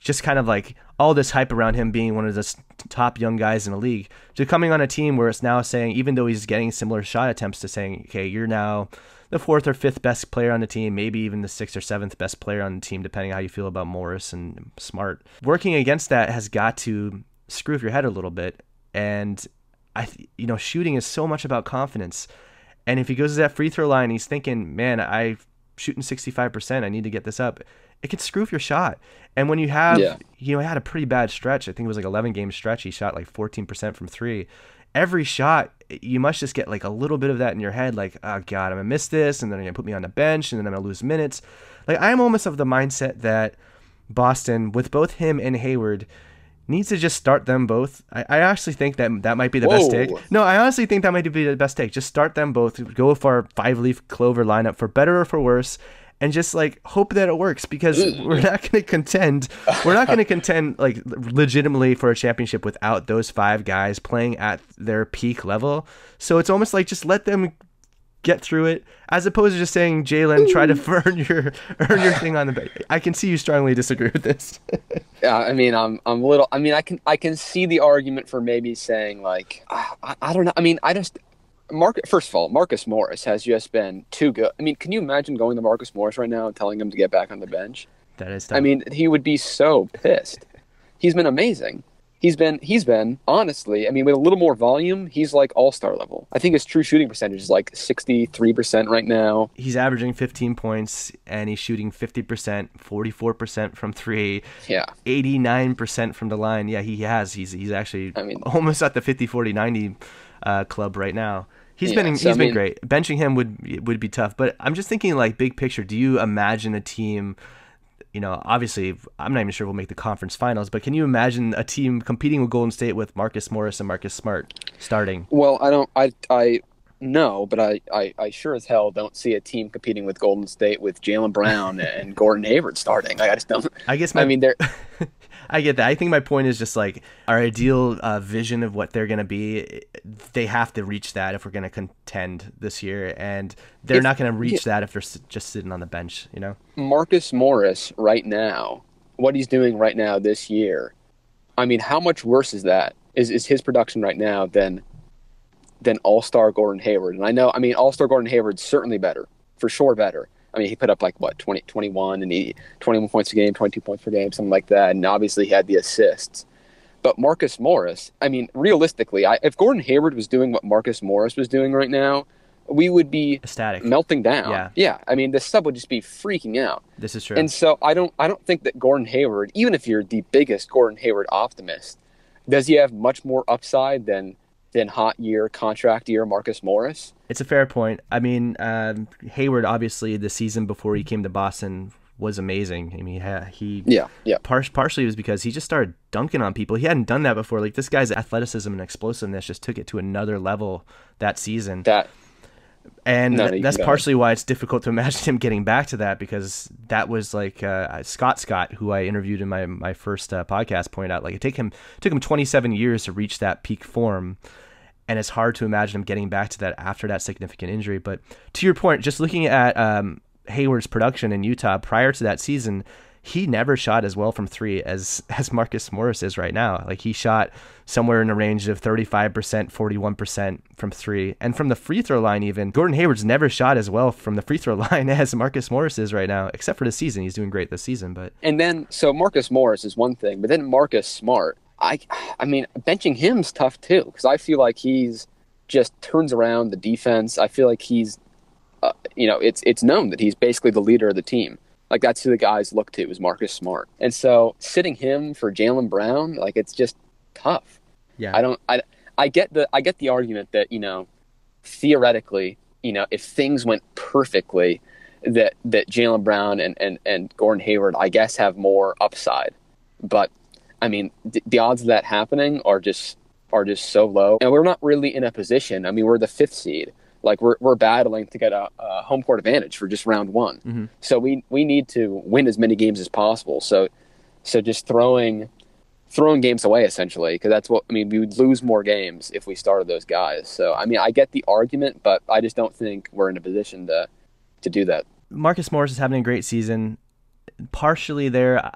Just kind of like all this hype around him being one of the top young guys in the league, to coming on a team where it's now saying, even though he's getting similar shot attempts, to saying, okay, you're now the 4th or 5th best player on the team, maybe even the 6th or 7th best player on the team, depending on how you feel about Morris and Smart. Working against that has got to screw with your head a little bit. And shooting is so much about confidence. And if he goes to that free throw line, he's thinking, man, I'm shooting 65%. I need to get this up. It can screw with your shot. And when you have, he had a pretty bad stretch. I think it was like 11-game stretch. He shot like 14% from 3. Every shot, you must just get like a little bit of that in your head. Like, oh God, I'm going to miss this. And then they're going to put me on the bench and then I'm going to lose minutes. Like, I'm almost of the mindset that Boston, with both him and Hayward, needs to just start them both. I actually think that might be the best take. No, I honestly think that might be the best take. Just start them both. Go for our 5-leaf clover lineup, for better or for worse, and just like hope that it works, because we're not going to contend. We're not going to contend like legitimately for a championship without those 5 guys playing at their peak level. So it's almost like just let them get through it, as opposed to just saying, Jaylen, try to earn your thing on the bench. I can see you strongly disagree with this. Yeah, I mean, I'm a little. I mean, I can see the argument for maybe saying like, I don't know. I mean, first of all, Marcus Morris has just been too good. I mean, can you imagine going to Marcus Morris right now and telling him to get back on the bench? That is tough. I mean, he would be so pissed. He's been amazing. He's been honestly, I mean, with a little more volume, he's like all-star level. I think his true shooting percentage is like 63% right now. He's averaging 15 points and he's shooting 50%, 44% from 3, 89% from the line. Yeah, he has. He's actually almost at the 50-40-90 club right now. He's been great. Benching him would be tough, but I'm just thinking like big picture. Do you imagine a team? Obviously, I'm not even sure we'll make the conference finals, but can you imagine a team competing with Golden State with Marcus Morris and Marcus Smart starting? Well, no, but I sure as hell don't see a team competing with Golden State with Jaylen Brown and Gordon Hayward starting. I just don't. I mean, they're. I get that. I think my point is just like our ideal vision of what they're going to be. They have to reach that if we're going to contend this year, and they're not going to reach that if they're just sitting on the bench. Marcus Morris right now, what he's doing right now this year. I mean, how much worse is that? Is his production right now than All-Star Gordon Hayward? And I know, I mean, All-Star Gordon Hayward's certainly better, for sure better. I mean, he put up like, 21 and 21 points a game, 22 points per game, something like that. And obviously he had the assists. But Marcus Morris, I mean, realistically, if Gordon Hayward was doing what Marcus Morris was doing right now, we would be ecstatic, melting down. Yeah. I mean, the sub would just be freaking out. This is true. And so I don't think that Gordon Hayward, even if you're the biggest Gordon Hayward optimist, does he have much more upside than hot year, contract year Marcus Morris? It's a fair point. I mean, Hayward, obviously, the season before he came to Boston was amazing. I mean, partially it was because he just started dunking on people. He hadn't done that before. Like, this guy's athleticism and explosiveness just took it to another level that season. That's partially why it's difficult to imagine him getting back to that, because that was like Scott, who I interviewed in my first podcast, pointed out, like, it took him 27 years to reach that peak form. And it's hard to imagine him getting back to that after that significant injury. But to your point, just looking at Hayward's production in Utah prior to that season, he never shot as well from 3 as Marcus Morris is right now. Like, he shot somewhere in a range of 35%, 41% from 3. And from the free throw line even, Gordon Hayward's never shot as well from the free throw line as Marcus Morris is right now, except for this season. He's doing great this season. And then, so Marcus Morris is one thing, but then Marcus Smart, I mean, benching him's tough too, because I feel like he's just turns around the defense. I feel like he's, it's known that he's basically the leader of the team. Like, that's who the guys look to, is Marcus Smart. And so sitting him for Jaylen Brown, like, it's just tough. Yeah. I get the argument that, theoretically, if things went perfectly, that Jaylen Brown and Gordon Hayward, I guess, have more upside. But I mean, the odds of that happening are just so low, and we're not really in a position. I mean, we're the 5th seed. Like, we're battling to get a home court advantage for just round 1. Mm-hmm. So we need to win as many games as possible. So just throwing games away, essentially, because that's what, I mean, we would lose more games if we started those guys. So, I mean, I get the argument, but I just don't think we're in a position to do that. Marcus Morris is having a great season. Partially there,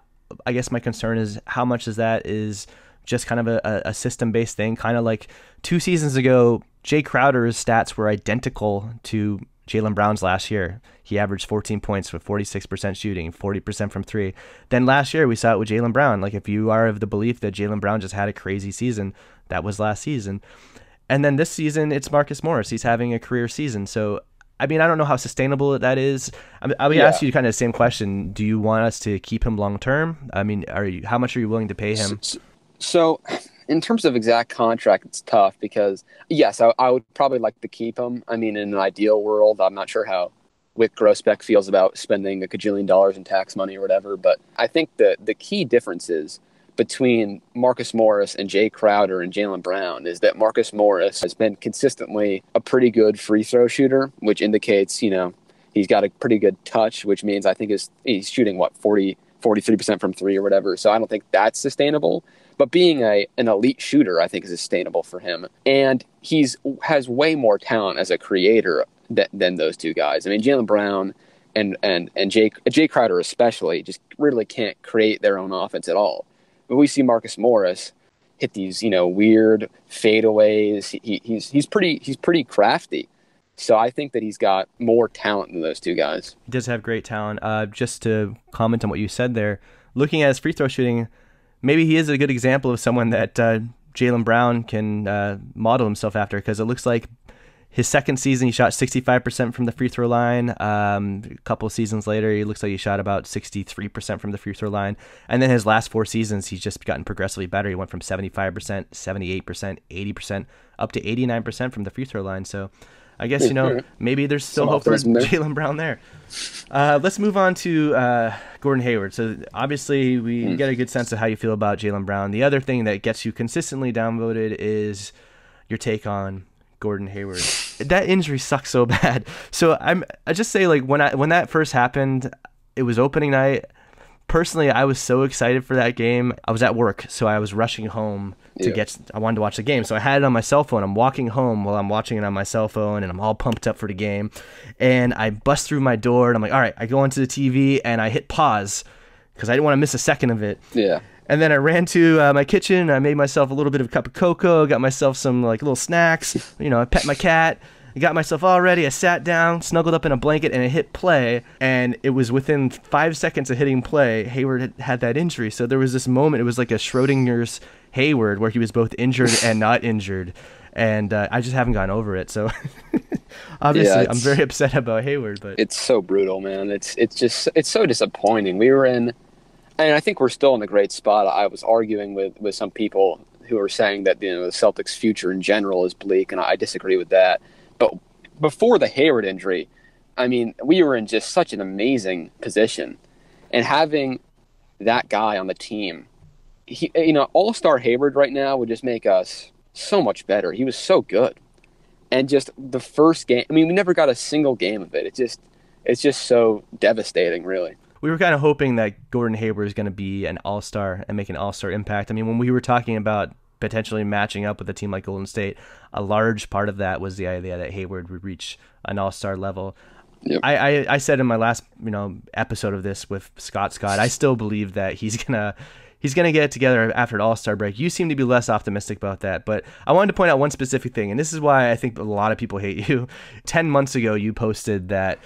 I guess my concern is how much of that is just kind of a system-based thing, kind of like 2 seasons ago, Jay Crowder's stats were identical to Jaylen Brown's last year. He averaged 14 points with 46% shooting, 40% from 3. Then last year we saw it with Jaylen Brown. Like, if you are of the belief that Jaylen Brown just had a crazy season, that was last season. And then this season it's Marcus Morris. He's having a career season. So, I mean, I don't know how sustainable that is. I mean, ask you kind of the same question. Do you want us to keep him long term? I mean, how much are you willing to pay him? So in terms of exact contract, it's tough because, yes, I would probably like to keep him. I mean, in an ideal world, I'm not sure how Wyc Grousbeck feels about spending $1 gajillion in tax money or whatever, but I think the key differences between Marcus Morris and Jay Crowder and Jaylen Brown is that Marcus Morris has been consistently a pretty good free throw shooter, which indicates, he's got a pretty good touch, which means I think he's shooting, 43% from 3 or whatever. So I don't think that's sustainable. But being an elite shooter, I think, is sustainable for him. And has way more talent as a creator than those two guys. I mean, Jaylen Brown and Jay Crowder especially just really can't create their own offense at all. But we see Marcus Morris hit these, weird fadeaways. He's pretty crafty. So I think that he's got more talent than those two guys. He does have great talent. Just to comment on what you said there, looking at his free throw shooting, maybe he is a good example of someone that Jaylen Brown can model himself after, because it looks like his second season he shot 65% from the free throw line. A couple of seasons later, he looks like he shot about 63% from the free throw line. And then his last 4 seasons, he's just gotten progressively better. He went from 75%, 78%, 80%, up to 89% from the free throw line. So I guess, maybe there's still hope for Jaylen Brown there. Let's move on to Gordon Hayward. So obviously we get a good sense of how you feel about Jaylen Brown. The other thing that gets you consistently downvoted is your take on Gordon Hayward. That injury sucks so bad. So I just say, like, when that first happened, it was opening night. Personally, I was so excited for that game. I was at work, so I was rushing home I wanted to watch the game. So I had it on my cell phone. I'm walking home while I'm watching it on my cell phone, and I'm all pumped up for the game. And I bust through my door, and I'm like, all right, I go onto the TV, and I hit pause because I didn't want to miss a second of it. Yeah. And then I ran to my kitchen. I made myself a little bit of a cup of cocoa, got myself some little snacks. I pet my cat. I got myself all ready. I sat down, snuggled up in a blanket, and I hit play. And it was within 5 seconds of hitting play, Hayward had that injury. So there was this moment. It was like a Schrodinger's Hayward, where he was both injured and not injured. And I just haven't gotten over it. So obviously, I'm very upset about Hayward. But it's so brutal, man. It's so disappointing. We were in, and I think we're still in a great spot. I was arguing with some people who are saying that the Celtics' future in general is bleak, and I disagree with that. But before the Hayward injury, I mean, we were in just such an amazing position. And having that guy on the team, All-Star Hayward right now would just make us so much better. He was so good. And just the first game, I mean, we never got a single game of it. It's just so devastating, really. We were kind of hoping that Gordon Hayward is going to be an all-star and make an all-star impact. I mean, when we were talking about potentially matching up with a team like Golden State, a large part of that was the idea that Hayward would reach an all-star level. Yep. I said in my last episode of this with Scott, I still believe that he's gonna get it together after an all-star break. You seem to be less optimistic about that, but I wanted to point out one specific thing, and this is why I think a lot of people hate you. 10 months ago, you posted that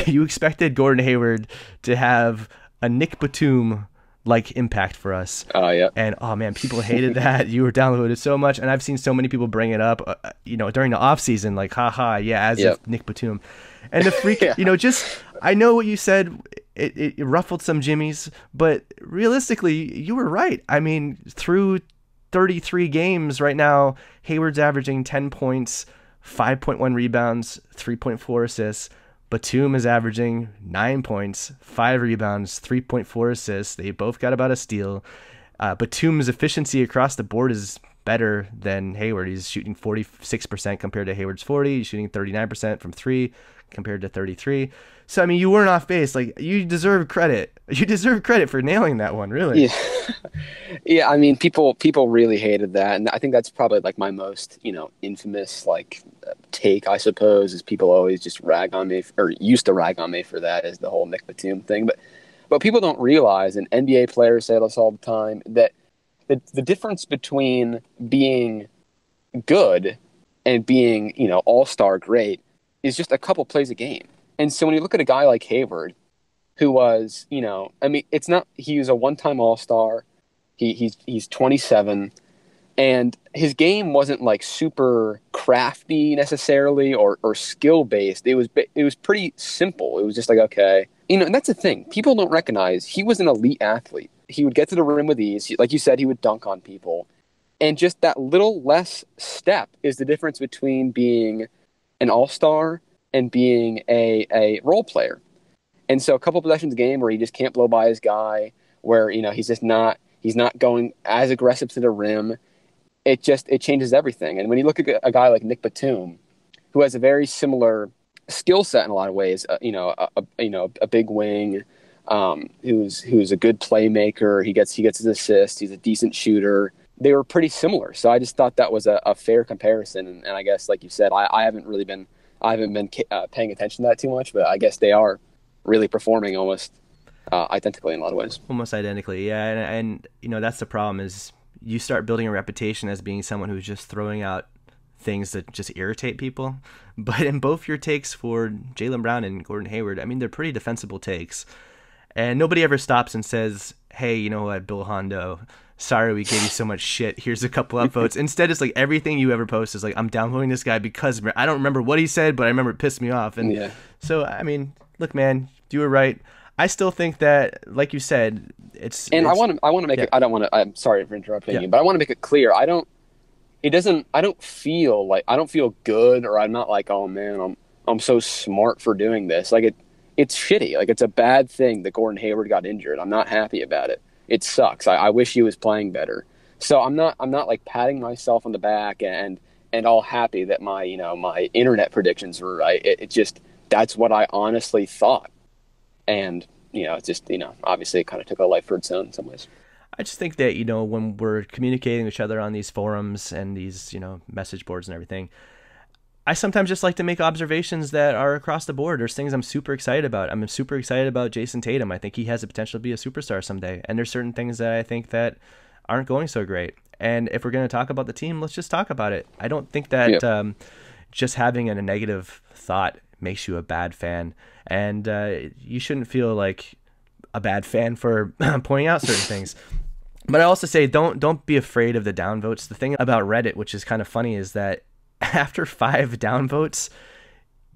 you expected Gordon Hayward to have a Nic Batum like impact for us. Oh, yeah. And oh man, people hated that. You were downloaded it so much, and I've seen so many people bring it up, during the off season, like, haha, yeah, as if Nic Batum, and the freak, just I know what you said. It ruffled some jimmies, but realistically, you were right. I mean, through 33 games right now, Hayward's averaging 10 points, 5.1 rebounds, 3.4 assists. Batum is averaging 9 points, 5 rebounds, 3.4 assists. They both got about a steal. Batum's efficiency across the board is better than Hayward. He's shooting 46% compared to Hayward's 40. He's shooting 39% from 3 compared to 33. So, I mean, you weren't off base. Like, you deserve credit. You deserve credit for nailing that one, really. Yeah. Yeah, I mean, people really hated that. And I think that's probably, like, my most, infamous, like, take, I suppose, is people always just rag on me, or used to rag on me for that, is the whole Nic Batum thing. But people don't realize, and NBA players say this all the time, that the difference between being good and being, all-star great is just a couple plays a game. And so when you look at a guy like Hayward, who was, it's not, he was a one-time all-star. He's 27, and his game wasn't like super crafty necessarily or skill-based. It was pretty simple. It was just like, okay. And that's the thing. People don't recognize he was an elite athlete. He would get to the rim with ease. Like you said, he would dunk on people. And just that little less step is the difference between being an all-star and being a role player. And so a couple possessions a game where he just can't blow by his guy, where, he's not going as aggressive to the rim. It changes everything. And when you look at a guy like Nic Batum, who has a very similar skill set in a lot of ways, a big wing, who's a good playmaker. He gets his assists. He's a decent shooter. They were pretty similar. So I just thought that was a fair comparison. And I guess, like you said, I haven't been paying attention to that too much, but I guess they are really performing almost identically in a lot of ways. Almost identically, yeah. And that's the problem, is you start building a reputation as being someone who's just throwing out things that just irritate people. But in both your takes for Jaylen Brown and Gordon Hayward, I mean, they're pretty defensible takes. And nobody ever stops and says, hey, you know what, BillHondo, sorry we gave you so much shit. Here's a couple upvotes. Instead, it's like everything you ever post is like, I'm downvoting this guy because I don't remember what he said, but I remember it pissed me off. And so, I mean, look, man, you were right. I still think that, like you said, I want to make it. I'm sorry for interrupting you, but I want to make it clear. I don't feel good, or I'm not like, oh man, I'm so smart for doing this. Like it's shitty. Like, it's a bad thing that Gordon Hayward got injured. I'm not happy about it. It sucks. I wish he was playing better. So I'm not like patting myself on the back and all happy that my internet predictions were right. It just, that's what I honestly thought. And, it's just, obviously it kind of took a life for its own in some ways. I just think that, when we're communicating with each other on these forums and these, message boards and everything, I sometimes just like to make observations that are across the board. There's things I'm super excited about. I'm super excited about Jason Tatum. I think he has the potential to be a superstar someday. And there's certain things that I think that aren't going so great. And if we're going to talk about the team, let's just talk about it. I don't think that just having a negative thought makes you a bad fan. And you shouldn't feel like a bad fan for pointing out certain things. But I also say don't be afraid of the downvotes. The thing about Reddit, which is kind of funny, is that after 5 downvotes,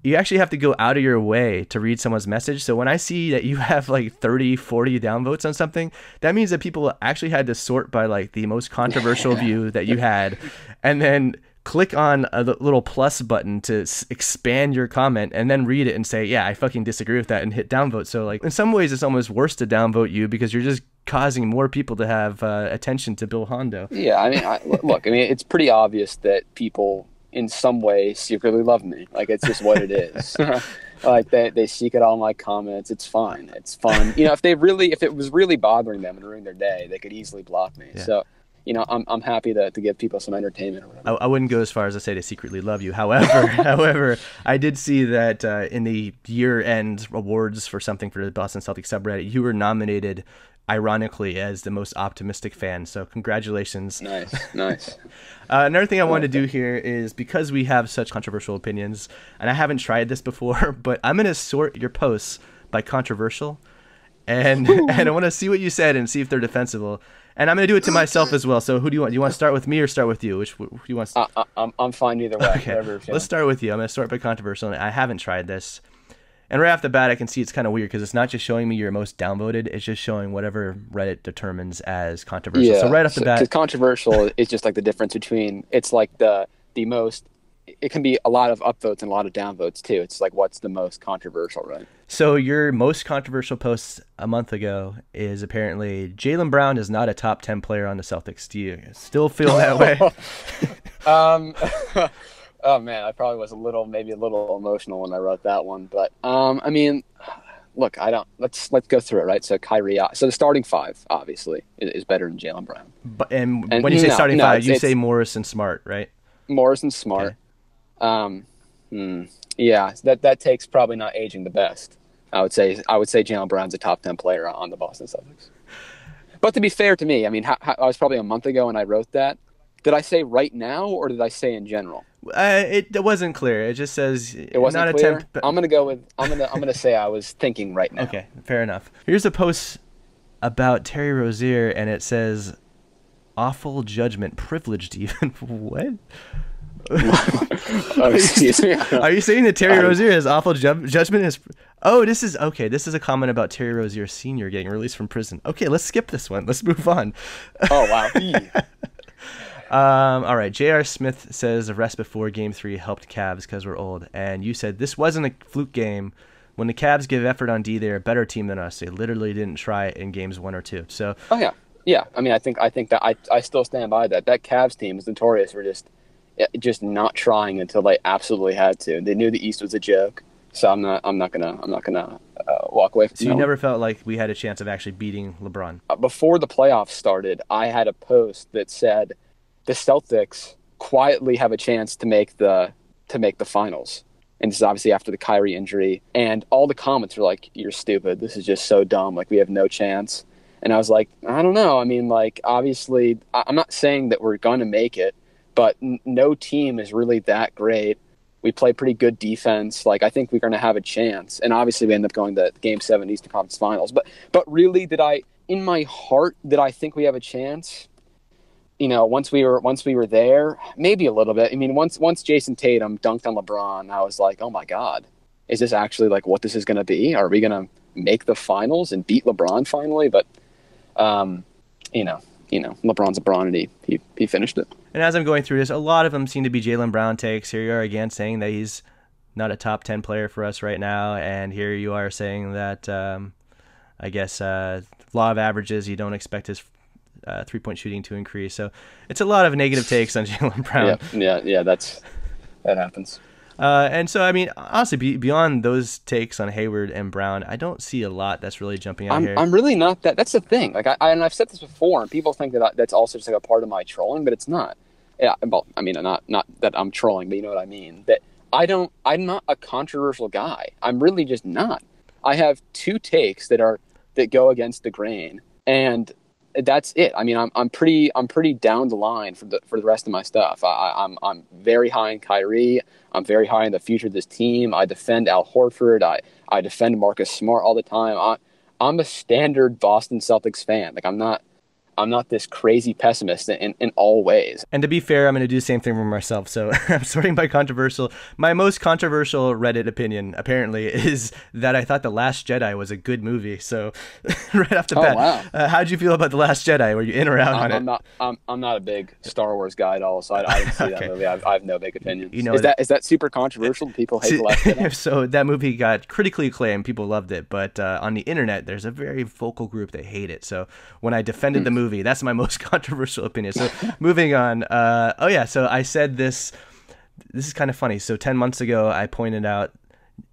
you actually have to go out of your way to read someone's message. So when I see that you have like 30, 40 downvotes on something, that means that people actually had to sort by like the most controversial view that you had, and then click on a little plus button to expand your comment, and then read it and say, yeah, I fucking disagree with that, and hit downvote. So like in some ways it's almost worse to downvote you, because you're just causing more people to have attention to BillHondo. Yeah, I mean, look, it's pretty obvious that people in some way secretly love me. Like, it's just what it is. Like, they seek out all my comments. It's fine. It's fun. If it was really bothering them and ruining their day, they could easily block me. Yeah. So, I'm happy to give people some entertainment or whatever. I wouldn't go as far as to say they secretly love you. However, I did see that in the year-end awards for something for the Boston Celtics subreddit, you were nominated, ironically, as the most optimistic fan. So congratulations. Nice. Another thing I wanted to do here is, because we have such controversial opinions, and I haven't tried this before, but I'm going to sort your posts by controversial and I want to see what you said and see if they're defensible. And I'm going to do it to myself as well. So who do you want? Do you want to start with me or start with you? Who do you want? I'm fine either way. Okay, let's start with you. I'm going to start by controversial. And I haven't tried this. And right off the bat, I can see it's kind of weird because it's not just showing me your most downvoted. It's just showing whatever Reddit determines as controversial. Yeah, so right off the bat, controversial is just like the difference between, it's like the most, it can be a lot of upvotes and a lot of downvotes too. It's like, what's the most controversial, right? So your most controversial post a month ago is apparently Jaylen Brown is not a top 10 player on the Celtics. Do you still feel that way? Oh man, I probably was maybe a little emotional when I wrote that one. But I mean, look, let's go through it, right? So Kyrie, so the starting five obviously is better than Jaylen Brown. And when you say starting five, you say Morris and Smart, right? Morris and Smart. Okay. Yeah, that takes probably not aging the best. I would say Jaylen Brown's a top 10 player on the Boston Celtics. But to be fair to me, I mean, I was probably a month ago when I wrote that. Did I say right now or did I say in general? It wasn't clear. It just says it wasn't not clear. A 10. I'm gonna say I was thinking right now. Okay, fair enough. Here's a post about Terry Rozier, and it says, "Awful judgment, privileged even." What? Oh, excuse me. Are you saying that Terry Rozier has awful judgment? Oh, this is a comment about Terry Rozier Sr. getting released from prison. Okay, let's skip this one. Let's move on. Oh, wow. All right. J.R. Smith says a rest before Game 3 helped Cavs because we're old. And you said this wasn't a fluke game. When the Cavs give effort on D, they're a better team than us. They literally didn't try it in games 1 or 2. So. Oh, yeah. Yeah. I mean, I think that I still stand by that. That Cavs team is notorious for just not trying until they absolutely had to. They knew the East was a joke. So I'm not gonna walk away from. So you never felt like we had a chance of actually beating LeBron? Before the playoffs started, I had a post that said the Celtics quietly have a chance to make the finals. And this is obviously after the Kyrie injury. And all the comments were like, "You're stupid. This is just so dumb. Like, we have no chance." And I was like, I don't know. I mean, like, obviously, I'm not saying that we're going to make it, but no team is really that great. We play pretty good defense. Like, I think we're going to have a chance. And obviously, we end up going to Game 7 Eastern Conference Finals. But really, in my heart, did I think we have a chance? You know, once we were there, maybe a little bit. I mean, once Jason Tatum dunked on LeBron, I was like, oh my God, is this actually like what this is going to be? Are we going to make the finals and beat LeBron finally? But, you know, LeBron's LeBron, and he finished it. And as I'm going through this, a lot of them seem to be Jaylen Brown takes. Here you are again saying that he's not a top 10 player for us right now, and here you are saying that I guess law of averages, you don't expect his three-point shooting to increase. So it's a lot of negative takes on Jaylen Brown. Yeah, that happens. And so, I mean, honestly, beyond those takes on Hayward and Brown, I don't see a lot that's really jumping out here. I'm really not that. That's the thing. Like, and I've said this before, and people think that that's also just like a part of my trolling, but it's not. Yeah, well, I mean, not that I'm trolling, but you know what I mean. That I'm not a controversial guy. I'm really just not. I have two takes that go against the grain, and that's it. I mean, I'm pretty down the line for the rest of my stuff. I'm very high in Kyrie. I'm very high in the future of this team. I defend Al Horford. I defend Marcus Smart all the time. I'm a standard Boston Celtics fan. Like, I'm not this crazy pessimist in all ways. And to be fair, I'm going to do the same thing for myself. So I'm sorting by controversial. My most controversial Reddit opinion, apparently, is that I thought The Last Jedi was a good movie. So right off the bat, wow. How'd you feel about The Last Jedi? Were you in or out on it? I'm not a big Star Wars guy at all, so I didn't see that movie. I have no big opinion. You know, is that super controversial? People hate The Last Jedi? So that movie got critically acclaimed. People loved it. But on the internet, there's a very vocal group that hate it. So when I defended the movie, that's my most controversial opinion. So moving on. So I said this is kind of funny. So 10 months ago, I pointed out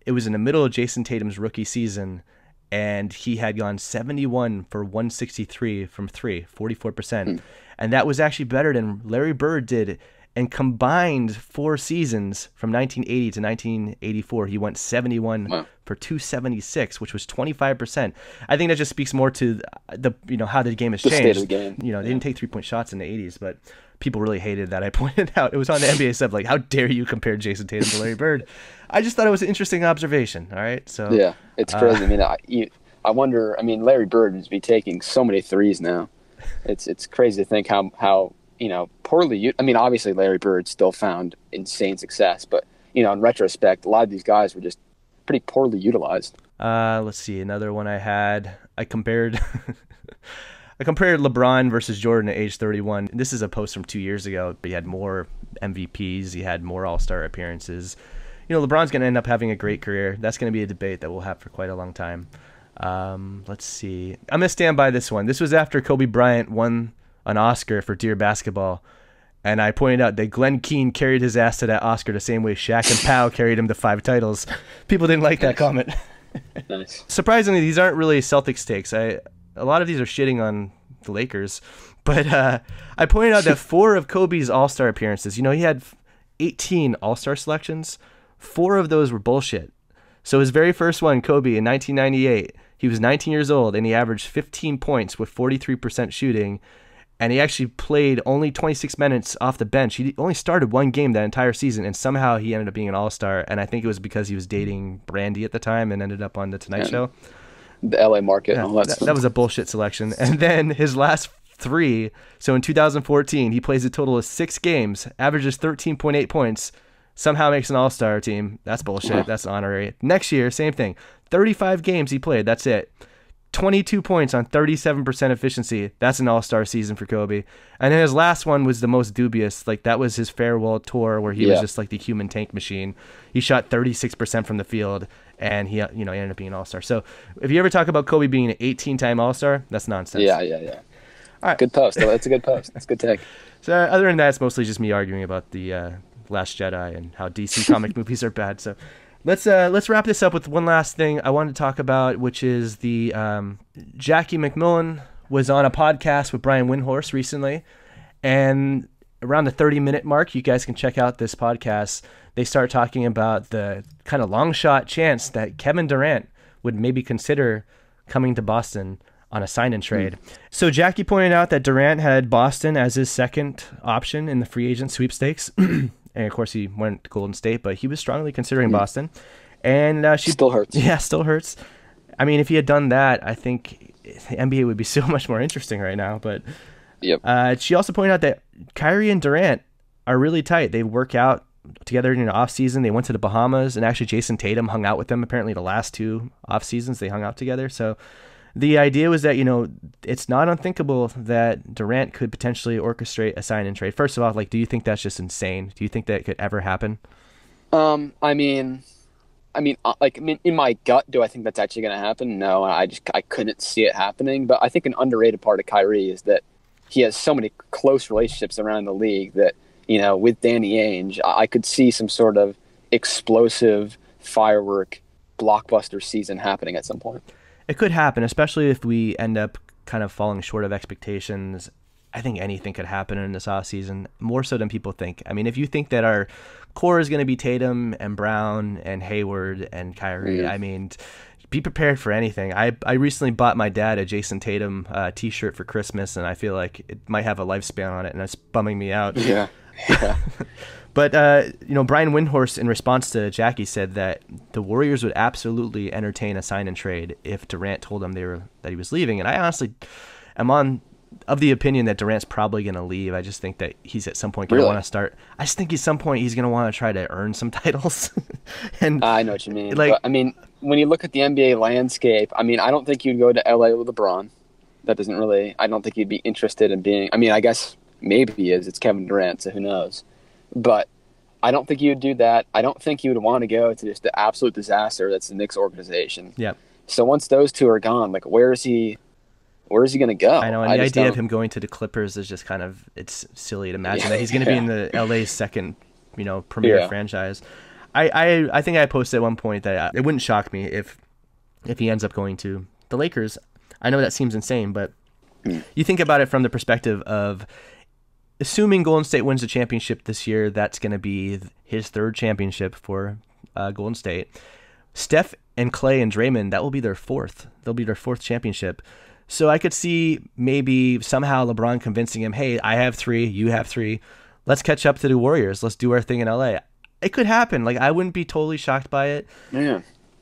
it was in the middle of Jason Tatum's rookie season, and he had gone 71 for 163 from 3, 44%. And that was actually better than Larry Bird did. And combined 4 seasons from 1980 to 1984, he went 71 for 276, which was 25%. I think that just speaks more to how the game has changed. State of the game. They didn't take 3-point shots in the 80s, but people really hated that. I pointed out, it was on the NBA sub, like, how dare you compare Jason Tatum to Larry Bird? I just thought it was an interesting observation. All right, so yeah, it's crazy. I mean, I wonder. I mean, Larry Bird must be taking so many threes now. It's crazy to think how poorly. I mean, obviously Larry Bird still found insane success, but in retrospect, a lot of these guys were just pretty poorly utilized. Let's see, another one I compared I compared LeBron versus Jordan at age 31. This is a post from 2 years ago, but he had more MVPs, he had more All-Star appearances. LeBron's going to end up having a great career. That's going to be a debate that we'll have for quite a long time. Let's see. I'm going to stand by this one. This was after Kobe Bryant won an Oscar for Dear Basketball, and I pointed out that Glenn Keane carried his ass to that Oscar the same way Shaq and Pau carried him to 5 titles. People didn't like that comment. Nice. Surprisingly, these aren't really Celtics takes. A lot of these are shitting on the Lakers, but I pointed out that 4 of Kobe's All-Star appearances, he had 18 All-Star selections. 4 of those were bullshit. So his very first one, Kobe, in 1998, he was 19 years old and he averaged 15 points with 43% shooting, and he actually played only 26 minutes off the bench. He only started 1 game that entire season, and somehow he ended up being an All-Star, and I think it was because he was dating Brandy at the time and ended up on The Tonight Show. The LA market. Yeah, and all that that was a bullshit selection. And then his last 3, so in 2014, he plays a total of 6 games, averages 13.8 points, somehow makes an All-Star team. That's bullshit. Wow. That's an honorary. Next year, same thing. 35 games he played. That's it. 22 points on 37% efficiency. That's an All-Star season for Kobe. And then his last one was the most dubious. Like, that was his farewell tour where he was just like the human tank machine. He shot 36% from the field, and he ended up being an All-Star. So if you ever talk about Kobe being an 18-time All-Star, that's nonsense. Yeah. All right. Good post. That's a good post. That's a good take. So other than that, it's mostly just me arguing about the Last Jedi and how DC comic movies are bad. So let's wrap this up with one last thing I wanted to talk about, which is the Jackie McMillan was on a podcast with Brian Windhorst recently, and around the 30-minute mark, you guys can check out this podcast. They start talking about the kind of long shot chance that Kevin Durant would maybe consider coming to Boston on a sign-and trade. So Jackie pointed out that Durant had Boston as his second option in the free agent sweepstakes. And of course, he went to Golden State, but he was strongly considering Boston. And she still hurts. Yeah, still hurts. I mean, if he had done that, I think the NBA would be so much more interesting right now. But she also pointed out that Kyrie and Durant are really tight. They work out together in the off season. They went to the Bahamas, and actually Jason Tatum hung out with them. Apparently, the last 2 off seasons they hung out together. So the idea was that, it's not unthinkable that Durant could potentially orchestrate a sign and trade. First of all, do you think that's just insane? Do you think that could ever happen? I mean, in my gut, do I think that's actually going to happen? No, I couldn't see it happening. But I think an underrated part of Kyrie is that he has so many close relationships around the league that, with Danny Ainge, I could see some sort of explosive firework blockbuster season happening at some point. It could happen, especially if we end up kind of falling short of expectations. I think anything could happen in this offseason, more so than people think. I mean, if you think that our core is going to be Tatum and Brown and Hayward and Kyrie, I mean, be prepared for anything. I recently bought my dad a Jason Tatum t-shirt for Christmas, and I feel like it might have a lifespan on it, and it's bumming me out. Yeah. But, Brian Windhorst, in response to Jackie, said that the Warriors would absolutely entertain a sign and trade if Durant told them that he was leaving. And I honestly am of the opinion that Durant's probably going to leave. I just think that he's at some point going to want to start. I just think at some point he's going to want to try to earn some titles. And I know what you mean. But, when you look at the NBA landscape, I don't think you'd go to LA with LeBron. That doesn't really, I don't think he'd be interested in being, I guess maybe he is. It's Kevin Durant, so who knows? But I don't think he would do that. I don't think he would want to go to just the absolute disaster that's the Knicks organization. Yeah. So once those 2 are gone, where is he going to go? I know, and the idea of him going to the Clippers is just kind of, it's silly to imagine that he's going to be in the LA's second, premier franchise. I think I posted at one point that it wouldn't shock me if he ends up going to the Lakers. I know that seems insane, but you think about it from the perspective of, assuming Golden State wins the championship this year, that's going to be his 3rd championship for Golden State. Steph and Clay and Draymond, that will be their 4th. They'll be their 4th championship. So I could see maybe somehow LeBron convincing him, hey, I have 3, you have 3. Let's catch up to the Warriors. Let's do our thing in LA. It could happen. I wouldn't be totally shocked by it. Yeah.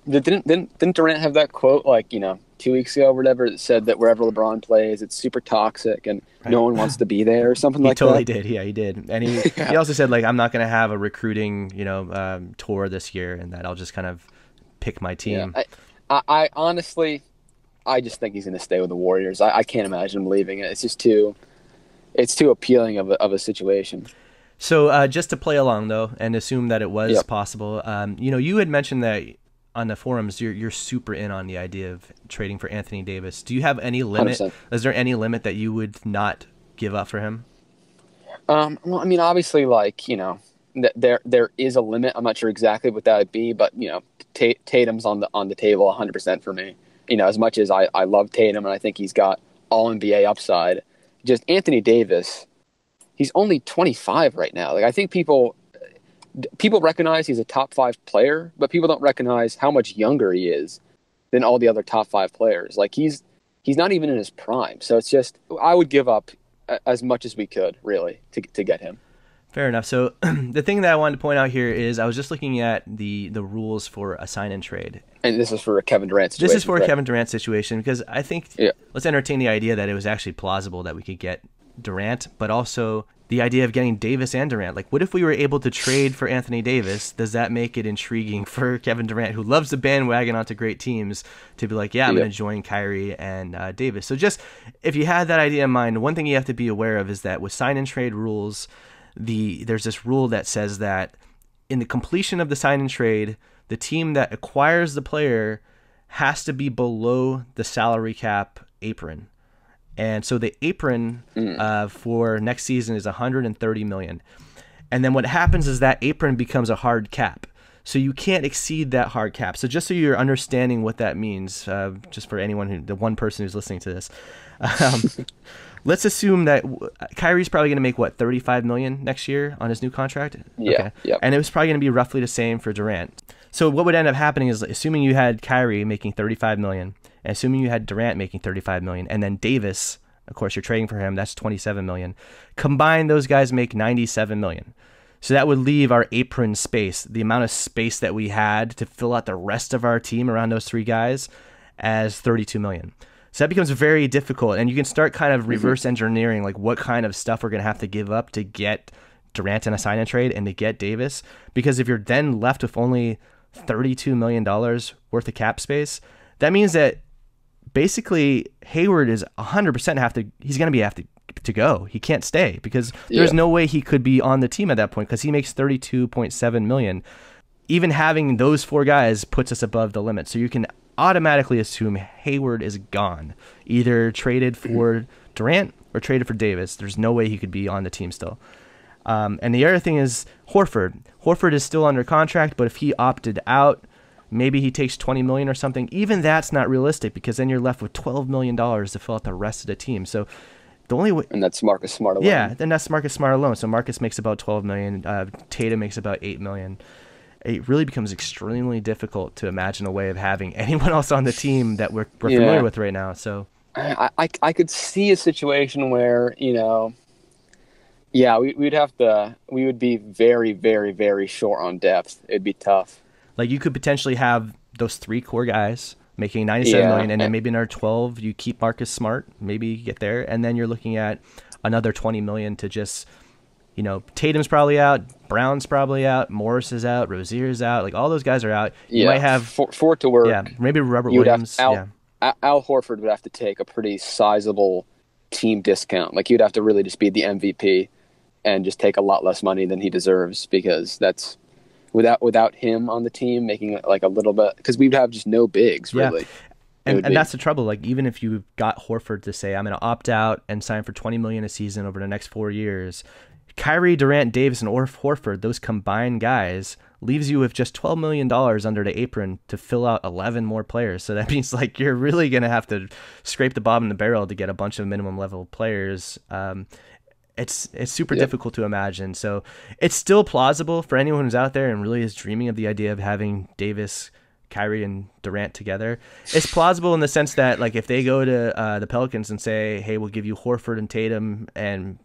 Didn't Durant have that quote, like, 2 weeks ago or whatever, that said that wherever LeBron plays, it's super toxic and no one wants to be there or something like that? He totally did. Yeah, he did. And he also said, like, I'm not going to have a recruiting, tour this year, and that I'll just kind of pick my team. Yeah, I honestly, I just think he's going to stay with the Warriors. I can't imagine him leaving it. It's just too appealing of a situation. So just to play along, though, and assume that it was possible, you had mentioned that on the forums you're super in on the idea of trading for Anthony Davis. Do you have any limit? 100%. Is there any limit that you would not give up for him? Well, I mean, obviously, like, there is a limit. I'm not sure exactly what that would be, but Tatum's on the table 100% for me. As much as I love Tatum and I think he's got all NBA upside, just Anthony Davis, he's only 25 right now. Like, I think people recognize he's a top 5 player, but people don't recognize how much younger he is than all the other top 5 players. Like, he's not even in his prime. So it's just, I would give up as much as we could, really, to get him. Fair enough. So the thing that I wanted to point out here is I was just looking at the rules for a sign and trade. And this is for a Kevin Durant situation. This is for a Kevin Durant situation, because I think let's entertain the idea that it was actually plausible that we could get Durant, but also the idea of getting Davis and Durant. Like, what if we were able to trade for Anthony Davis? Does that make it intriguing for Kevin Durant, who loves to bandwagon onto great teams, to be like, yeah, I'm going to join Kyrie and Davis? So just, if you had that idea in mind, one thing you have to be aware of is that with sign and trade rules, there's this rule that says that in the completion of the sign and trade, the team that acquires the player has to be below the salary cap apron. And so the apron for next season is $130 million. And then what happens is that apron becomes a hard cap. So you can't exceed that hard cap. So just so you're understanding what that means, just for anyone the one person who's listening to this, let's assume that Kyrie's probably going to make, what, $35 million next year on his new contract? Yeah. Okay. Yep. And it was probably going to be roughly the same for Durant. So what would end up happening is, assuming you had Kyrie making $35 million, and assuming you had Durant making $35 million, and then Davis, of course, you're trading for him, that's $27 million. Combined, those guys make $97 million. So that would leave our apron space, the amount of space that we had to fill out the rest of our team around those 3 guys, as $32 million. So that becomes very difficult, and you can start kind of reverse engineering, like, what kind of stuff we're going to have to give up to get Durant in a sign and trade and to get Davis. Because if you're then left with only $32 million worth of cap space, that means that basically Hayward is 100% he's going to have to go. He can't stay, because there's no way he could be on the team at that point, because he makes $32.7 million. Even having those 4 guys puts us above the limit. So you can automatically assume Hayward is gone, either traded for Durant or traded for Davis. There's no way he could be on the team still. And the other thing is Horford. Horford is still under contract, but if he opted out, maybe he takes $20 million or something. Even that's not realistic, because then you're left with $12 million to fill out the rest of the team. So the only way, and that's Marcus Smart alone. Yeah, then that's Marcus Smart alone. So Marcus makes about $12 million. Tatum makes about $8 million. It really becomes extremely difficult to imagine a way of having anyone else on the team that we're familiar with right now. So I could see a situation where, we would be very, very, very short on depth. It'd be tough. Like, you could potentially have those 3 core guys making $97 million, and then maybe another 12, you keep Marcus Smart, maybe you get there, and then you're looking at another $20 million to just, Tatum's probably out, Brown's probably out, Morris is out, Rozier's out, like, all those guys are out. You might have for it to work. Yeah, maybe Robert Williams. Al Horford would have to take a pretty sizable team discount. Like, you'd have to really just be the MVP and just take a lot less money than he deserves, because that's without him on the team making like a little bit, because we'd have just no bigs really. And that's the trouble. Like, even if you got Horford to say, I'm going to opt out and sign for $20 million a season over the next 4 years, Kyrie, Durant, Davis, and Horford, those combined guys, leaves you with just $12 million under the apron to fill out 11 more players. So that means, like, you're really going to have to scrape the bottom of the barrel to get a bunch of minimum level players. It's super difficult to imagine. So it's still plausible for anyone who's out there and really is dreaming of the idea of having Davis, Kyrie, and Durant together. It's plausible in the sense that, like, if they go to the Pelicans and say, hey, we'll give you Horford and Tatum and,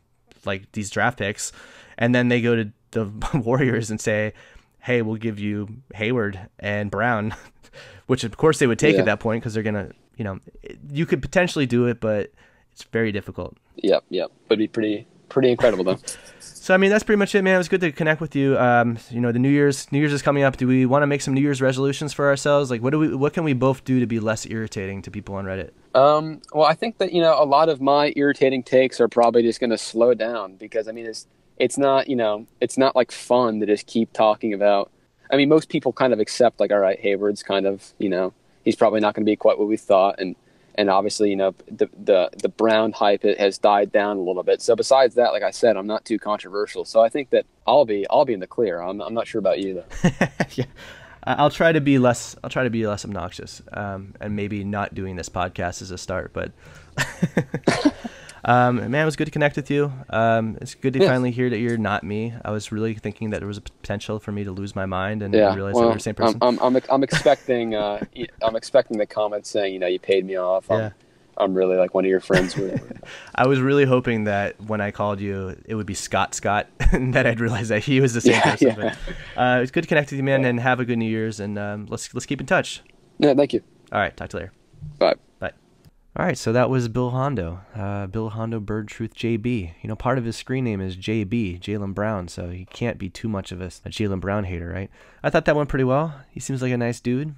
like, these draft picks, and then they go to the Warriors and say, hey, we'll give you Hayward and Brown, which of course they would take at that point because they're going to, you know, you could potentially do it, but it's very difficult. Yep. Would be pretty incredible though. So, I mean, that's pretty much it, man. It was good to connect with you. You know, the New Year's is coming up. Do we want to make some New Year's resolutions for ourselves? Like, what can we both do to be less irritating to people on Reddit? Well, I think that, you know, a lot of my irritating takes are probably just going to slow down because, I mean, it's not, you know, it's not like fun to just keep talking about. I mean, most people kind of accept like, all right, Hayward's kind of, you know, he's probably not going to be quite what we thought. And obviously, you know, the Brown hype has died down a little bit. So besides that, like I said, I'm not too controversial. So I think that I'll be in the clear. I'm not sure about you though. Yeah. I'll try to be less obnoxious, and maybe not doing this podcast as a start. But man, it was good to connect with you. It's good to finally hear that you're not me. I was really thinking that there was a potential for me to lose my mind and realize that we were the same person. I'm expecting the comments saying, you know, you paid me off. I'm really like one of your friends. I was really hoping that when I called you, it would be Scott, and that I'd realize that he was the same person. Yeah. But it's good to connect with you, man, and have a good New Year's. And let's keep in touch. Yeah, thank you. All right, talk to you later. Bye. All right, so that was BillHondo, BillHondoBirdTruthJB. You know, part of his screen name is JB, Jaylen Brown, so he can't be too much of a Jaylen Brown hater, right? I thought that went pretty well. He seems like a nice dude.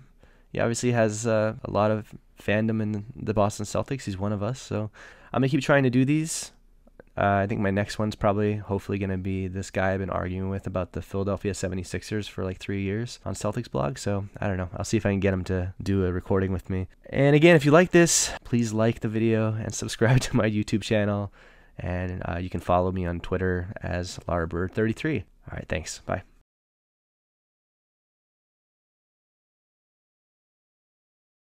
He obviously has a lot of fandom in the Boston Celtics. He's one of us, so I'm going to keep trying to do these. I think my next one's probably, hopefully, going to be this guy I've been arguing with about the Philadelphia 76ers for like 3 years on Celtics blog. So, I don't know. I'll see if I can get him to do a recording with me. And again, if you like this, please like the video and subscribe to my YouTube channel. And you can follow me on Twitter as LaraBird33. All right, thanks. Bye.